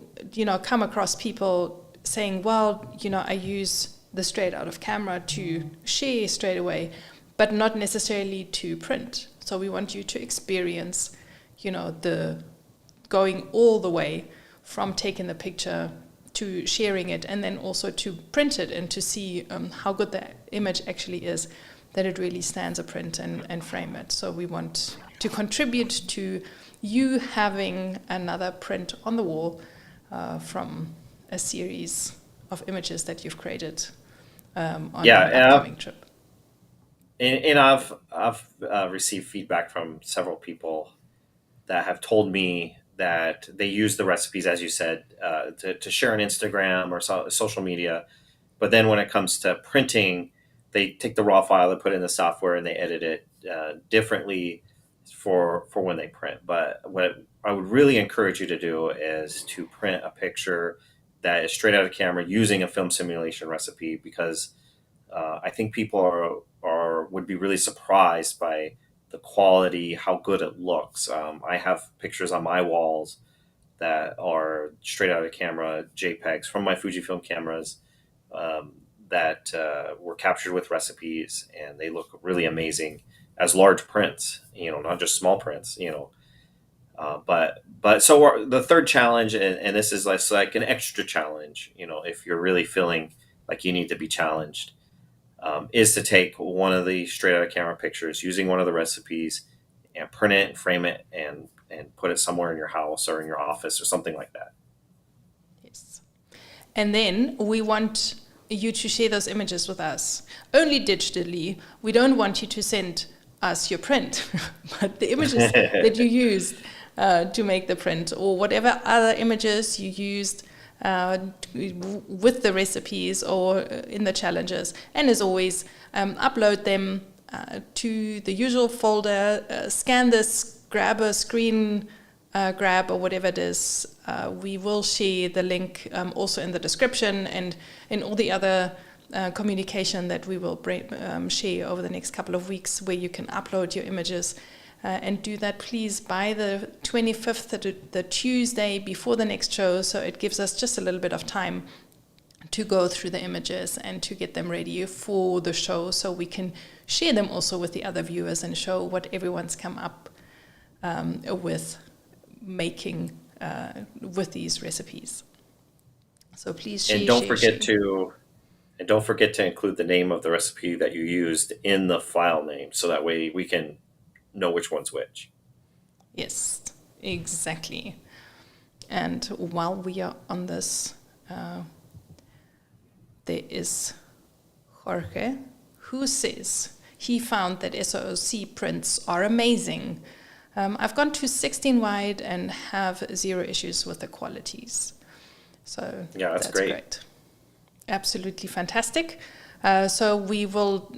Speaker 3: come across people saying, I use the straight out of camera to share straight away, but not necessarily to print. So we want you to experience, the going all the way from taking the picture to sharing it, and then also to print it and to see how good the image actually is, that it really stands a print and frame it. So we want to contribute to you having another print on the wall from a series of images that you've created on an upcoming trip.
Speaker 4: And I've received feedback from several people that have told me that they use the recipes, as you said, to share on Instagram or social media. But then when it comes to printing, they take the raw file, they put it in the software, and they edit it differently for when they print. But what I would really encourage you to do is to print a picture that is straight out of camera using a film simulation recipe, because I think people are would be really surprised by the quality, how good it looks. I have pictures on my walls that are straight out of camera JPEGs from my Fujifilm cameras, um, that were captured with recipes, and they look really amazing as large prints. Not just small prints. But so the third challenge, and this is like an extra challenge. If you're really feeling like you need to be challenged, is to take one of the straight out of camera pictures using one of the recipes and print it and frame it and put it somewhere in your house or in your office or something like that.
Speaker 3: Yes. And then we want you to share those images with us, only digitally. We don't want you to send us your print, but the images that you used to make the print, or whatever other images you used with the recipes or in the challenges. And as always, upload them to the usual folder, scan this, grab a screen grab or whatever it is. We will share the link also in the description and in all the other communication that we will share over the next couple of weeks, where you can upload your images. And do that, please, by the 25th, the Tuesday before the next show, so it gives us just a little bit of time to go through the images and to get them ready for the show, so we can share them also with the other viewers and show what everyone's come up with making with these recipes. So please share.
Speaker 4: And don't forget to include the name of the recipe that you used in the file name, so that way we can know which one's which.
Speaker 3: Yes, exactly. And while we are on this, there is Jorge, who says he found that SOC prints are amazing. I've gone to 16 wide and have zero issues with the qualities. So
Speaker 4: yeah, that's great.
Speaker 3: Absolutely fantastic. So we will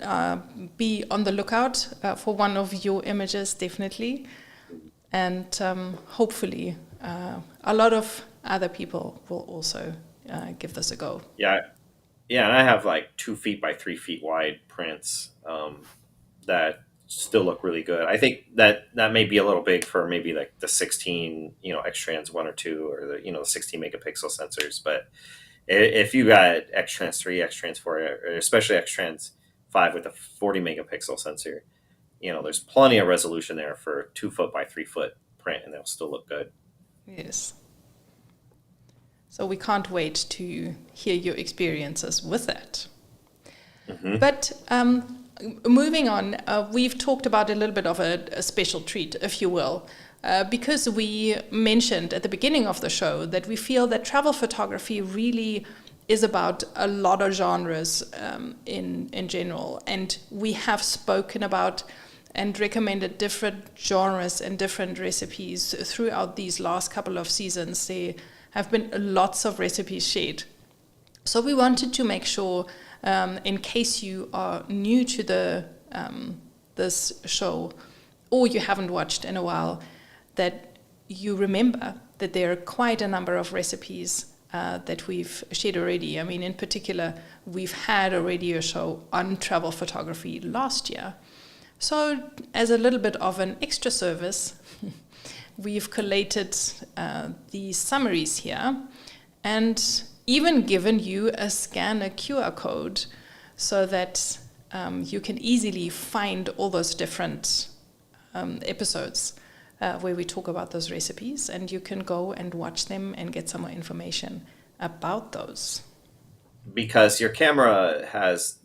Speaker 3: be on the lookout for one of your images, definitely. And hopefully a lot of other people will also give this a go.
Speaker 4: Yeah, and I have like 2 feet by 3 feet wide prints that still look really good. I think that may be a little big for maybe like the 16, X-Trans 1 or 2, or the 16 megapixel sensors, but if you got X-Trans 3, X-Trans 4, or especially X-Trans 5 with a 40 megapixel sensor, there's plenty of resolution there for 2 foot by 3 foot print, and they'll still look good.
Speaker 3: Yes. So we can't wait to hear your experiences with that. Mm-hmm. But moving on, we've talked about a little bit of a special treat, if you will. Because we mentioned at the beginning of the show that we feel that travel photography really is about a lot of genres in general. And we have spoken about and recommended different genres and different recipes throughout these last couple of seasons. There have been lots of recipes shared. So we wanted to make sure, in case you are new to this show, or you haven't watched in a while, that you remember that there are quite a number of recipes that we've shared already. I mean, in particular, we've had a radio show on travel photography last year. So as a little bit of an extra service, we've collated these summaries here and even given you a QR code so that you can easily find all those different episodes where we talk about those recipes, and you can go and watch them and get some more information about those.
Speaker 4: Because your camera has,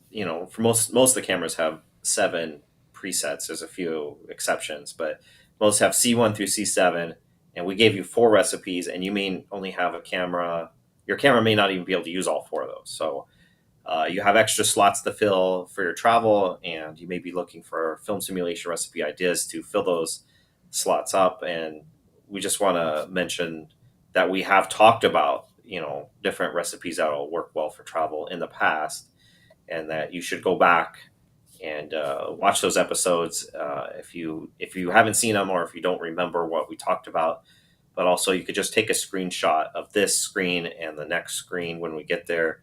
Speaker 4: for most of the cameras have 7 presets. There's a few exceptions, but most have C1 through C7, and we gave you 4 recipes, and you may only have your camera may not even be able to use all 4 of those. So you have extra slots to fill for your travel, and you may be looking for film simulation recipe ideas to fill those slots up. And we just want to mention that we have talked about, different recipes that will work well for travel in the past, and that you should go back and watch those episodes if you haven't seen them or if you don't remember what we talked about. But also, you could just take a screenshot of this screen and the next screen when we get there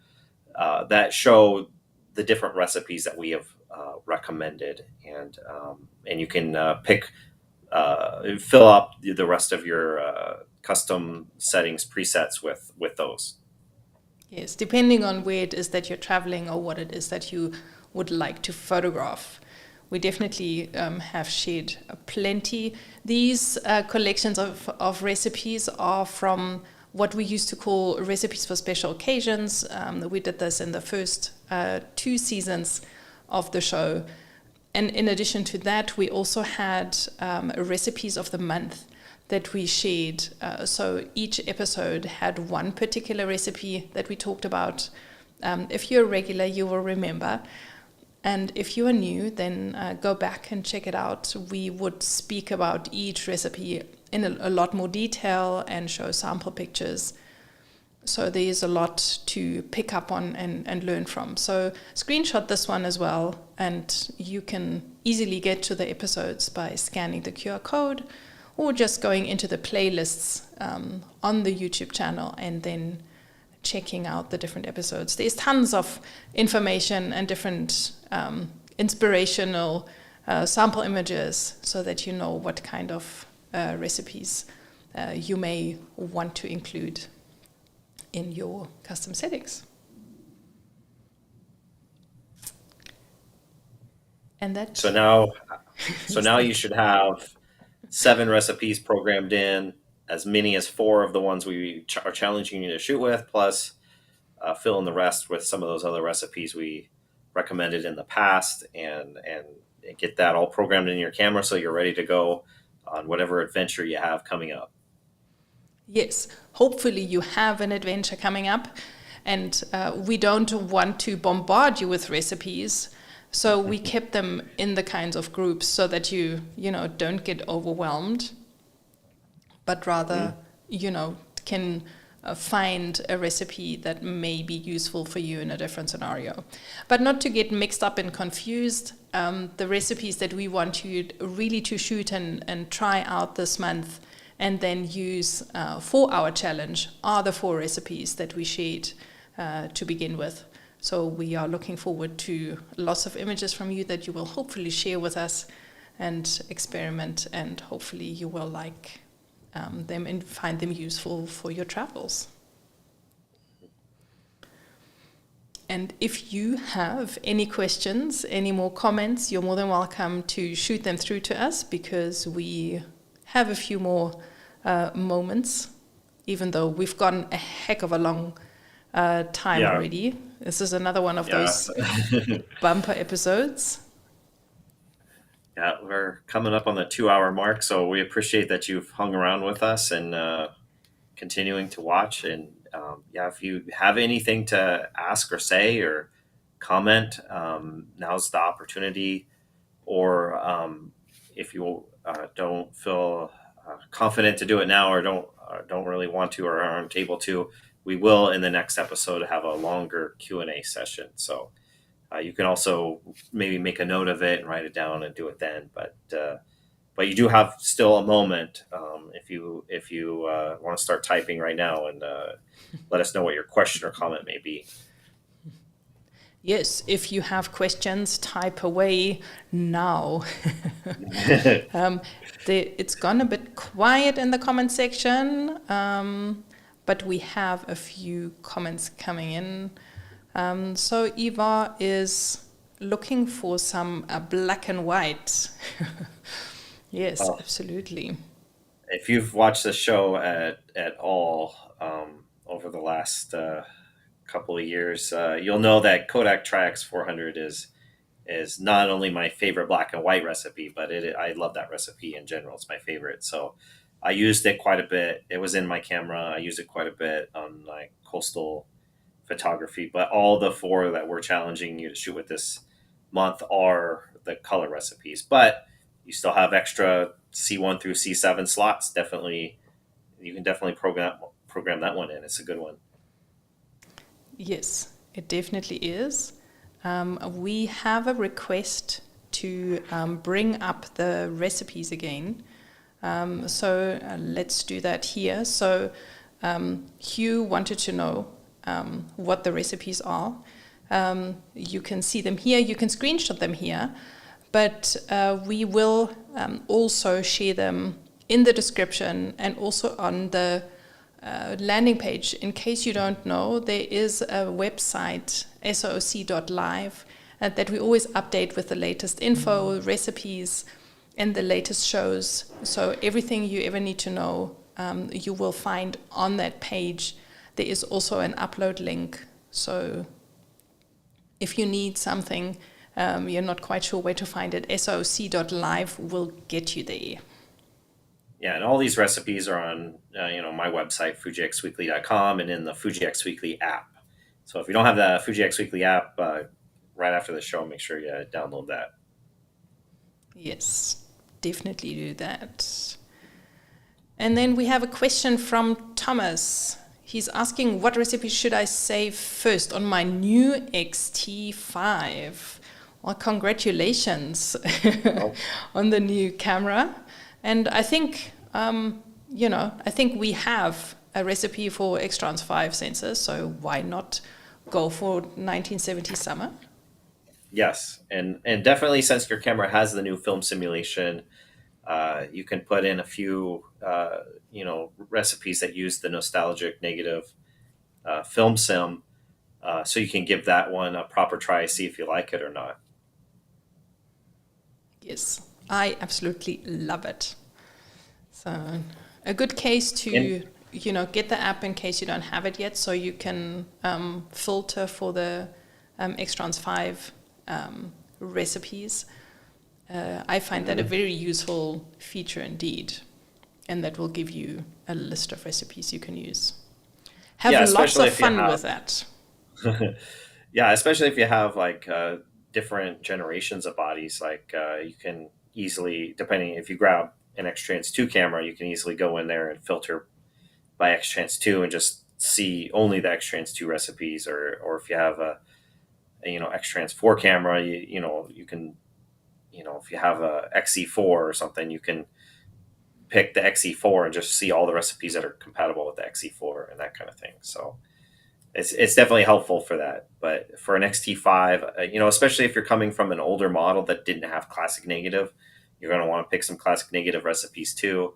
Speaker 4: that show the different recipes that we have recommended, and you can fill up the rest of your custom settings presets with those.
Speaker 3: Yes, depending on where it is that you're traveling or what it is that you would like to photograph. We definitely have shared plenty. These collections of recipes are from what we used to call recipes for special occasions. We did this in the first 2 seasons of the show. And in addition to that, we also had recipes of the month that we shared. So each episode had one particular recipe that we talked about. If you're a regular, you will remember. And if you are new, then go back and check it out. We would speak about each recipe in a lot more detail and show sample pictures. So there's a lot to pick up on and learn from. So screenshot this one as well, and you can easily get to the episodes by scanning the QR code or just going into the playlists on the YouTube channel and then checking out the different episodes. There's tons of information and different inspirational sample images so that you know what kind of recipes you may want to include in your custom settings. And that
Speaker 4: So now you should have 7 recipes programmed in, as many as 4 of the ones we are challenging you to shoot with, plus fill in the rest with some of those other recipes we recommended in the past, and get that all programmed in your camera so you're ready to go on whatever adventure you have coming up.
Speaker 3: Yes, hopefully you have an adventure coming up, and we don't want to bombard you with recipes, so we kept them in the kinds of groups so that you don't get overwhelmed, but rather can find a recipe that may be useful for you in a different scenario. But not to get mixed up and confused, the recipes that we want you really to shoot and try out this month and then use for our challenge are the 4 recipes that we shared to begin with. So we are looking forward to lots of images from you that you will hopefully share with us and experiment, and hopefully you will like them and find them useful for your travels. And if you have any questions, any more comments, you're more than welcome to shoot them through to us, because we have a few more moments, even though we've gone a heck of a long time already. This is another one of those bumper episodes.
Speaker 4: Yeah, we're coming up on the 2-hour mark, so we appreciate that you've hung around with us and continuing to watch. And if you have anything to ask or say or comment, now's the opportunity. Or if you don't feel confident to do it now, or don't really want to, or aren't able to, we will in the next episode have a longer Q&A session. So you can also maybe make a note of it and write it down and do it then. But you do have still a moment if you want to start typing right now and let us know what your question or comment may be.
Speaker 3: Yes, if you have questions, type away now. It's gone a bit quiet in the comment section, but we have a few comments coming in. So Eva is looking for some black and white. Yes, absolutely.
Speaker 4: If you've watched the show at all over the last couple of years, you'll know that Kodak Tri-X 400 is not only my favorite black and white recipe, but I love that recipe in general. It's my favorite. So I used it quite a bit. It was in my camera. I used it quite a bit on my coastal photography. But all the 4 that we're challenging you to shoot with this month are the color recipes. But you still have extra C1 through C7 slots. You can definitely program that one in. It's a good one.
Speaker 3: Yes, it definitely is. we have a request to bring up the recipes again. So let's do that here. So Hugh wanted to know what the recipes are. You can see them here, you can screenshot them here, but we will also share them in the description and also on the landing page. In case you don't know, there is a website, sooc.live, that we always update with the latest info, recipes, and the latest shows. So everything you ever need to know, you will find on that page. There is also an upload link. So if you need something, you're not quite sure where to find it, sooc.live will get you there.
Speaker 4: Yeah, and all these recipes are on my website, fujixweekly.com, and in the Fuji X Weekly app. So if you don't have the Fuji X Weekly app, right after the show, make sure you download that.
Speaker 3: Yes, definitely do that. And then we have a question from Thomas. He's asking, what recipe should I save first on my new X-T5? Well, congratulations on the new camera. And I think, I think we have a recipe for X-Trans 5 sensors, so why not go for 1970 summer?
Speaker 4: Yes, and definitely since your camera has the new film simulation, you can put in a few, recipes that use the nostalgic negative film sim, so you can give that one a proper try, see if you like it or not.
Speaker 3: Yes, I absolutely love it. So a good case to, get the app in case you don't have it yet, so you can filter for the X-Trans 5 recipes. I find that a very useful feature indeed, and that will give you a list of recipes you can use. Have lots of fun with that.
Speaker 4: Yeah, especially if you have different generations of bodies, you can easily, depending if you grab an X-Trans 2 camera, you can easily go in there and filter by X-Trans 2 and just see only the X-Trans 2 recipes, or if you have a X-Trans 4 camera, you can, if you have a XE4 or something, you can pick the XE4 and just see all the recipes that are compatible with the XE4 and that kind of thing. So it's definitely helpful for that. But for an XT5, especially if you're coming from an older model that didn't have classic negative, you're going to want to pick some classic negative recipes too.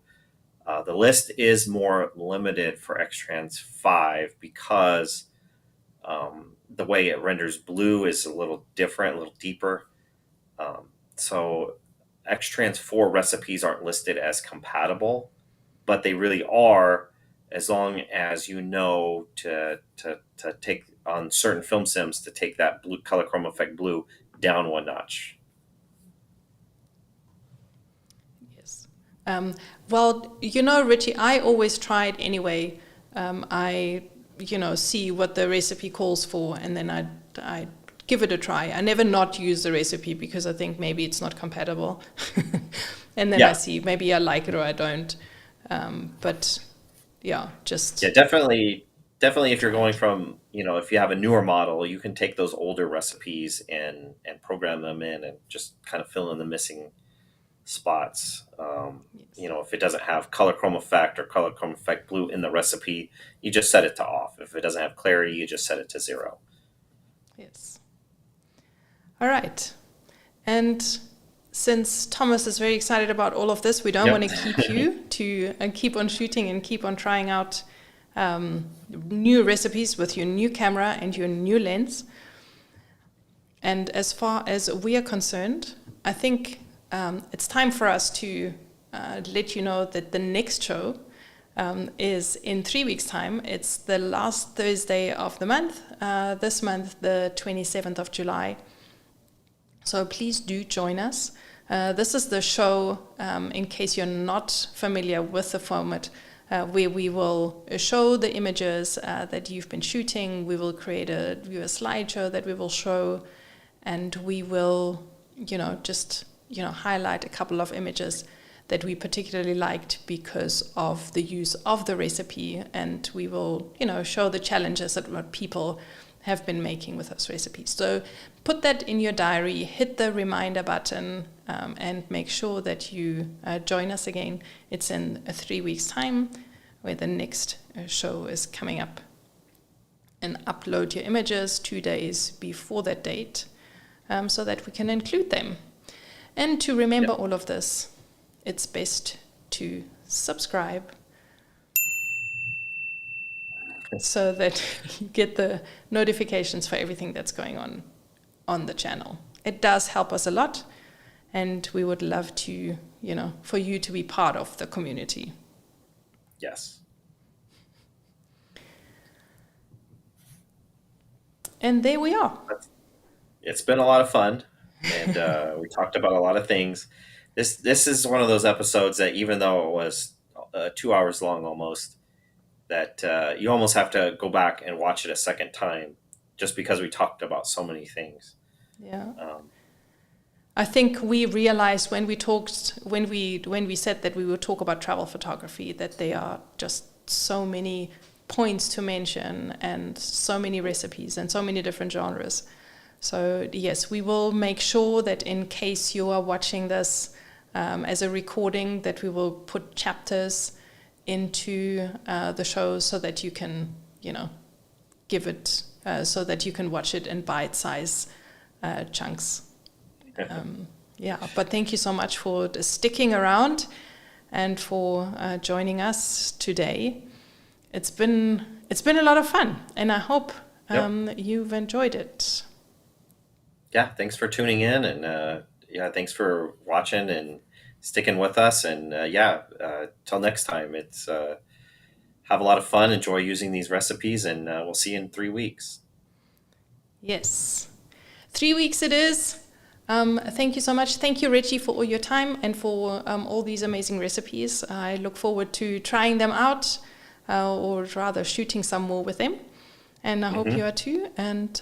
Speaker 4: The list is more limited for X-Trans 5 because the way it renders blue is a little different, a little deeper. So X-Trans 4 recipes aren't listed as compatible, but they really are, as long as you know to take on certain film sims to take that blue color chroma effect blue down one notch.
Speaker 3: Yes. Well, Richie, I always try it anyway. I see what the recipe calls for, and then I give it a try. I never not use the recipe because I think maybe it's not compatible. And then I see maybe I like it or I don't. Definitely
Speaker 4: if you're going from, if you have a newer model, you can take those older recipes and program them in and just kind of fill in the missing spots. If it doesn't have color chroma effect or color chroma effect blue in the recipe, you just set it to off. If it doesn't have clarity, you just set it to 0.
Speaker 3: Yes. All right. And since Thomas is very excited about all of this, we don't want to keep you to keep on shooting and keep on trying out new recipes with your new camera and your new lens. And as far as we are concerned, I think it's time for us to let you know that the next show is in 3 weeks' time. It's the last Thursday of the month, this month, the 27th of July. So please do join us. This is the show, in case you're not familiar with the format, where we will show the images that you've been shooting. We will create a slideshow that we will show, and we will, highlight a couple of images that we particularly liked because of the use of the recipe, and we will, show the challenges that what people have been making with those recipes. So put that in your diary, hit the reminder button, and make sure that you join us again. It's in 3 weeks' time where the next show is coming up. And upload your images 2 days before that date so that we can include them. And to remember all of this, it's best to subscribe so that you get the notifications for everything that's going on the channel. It does help us a lot, and we would love to, for you to be part of the community.
Speaker 4: Yes.
Speaker 3: And there we are.
Speaker 4: It's been a lot of fun, and we talked about a lot of things. This is one of those episodes that, even though it was 2 hours long almost, that you almost have to go back and watch it a second time, just because we talked about so many things.
Speaker 3: Yeah. I think we realized when we said that we would talk about travel photography, that there are just so many points to mention and so many recipes and so many different genres. So yes, we will make sure that in case you are watching this as a recording, that we will put chapters into the show so that you can, give it, so that you can watch it in bite-size chunks. But thank you so much for sticking around and for joining us today. It's been a lot of fun, and I hope you've enjoyed it.
Speaker 4: Yeah, thanks for tuning in, and thanks for watching and sticking with us. And till next time, it's have a lot of fun, enjoy using these recipes, and we'll see you in 3 weeks.
Speaker 3: Yes, 3 weeks it is. Thank you so much. Thank you, Richie, for all your time and for all these amazing recipes. I look forward to trying them out, or rather shooting some more with them. And I hope you are too. And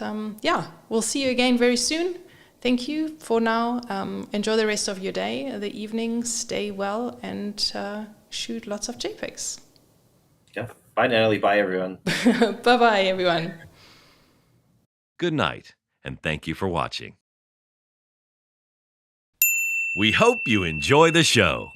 Speaker 3: we'll see you again very soon. Thank you for now. Enjoy the rest of your day, the evening. Stay well and shoot lots of JPEGs.
Speaker 4: Yeah. Bye, Natalie. Bye, everyone.
Speaker 3: Bye-bye, everyone.
Speaker 1: Good night, and thank you for watching. We hope you enjoy the show.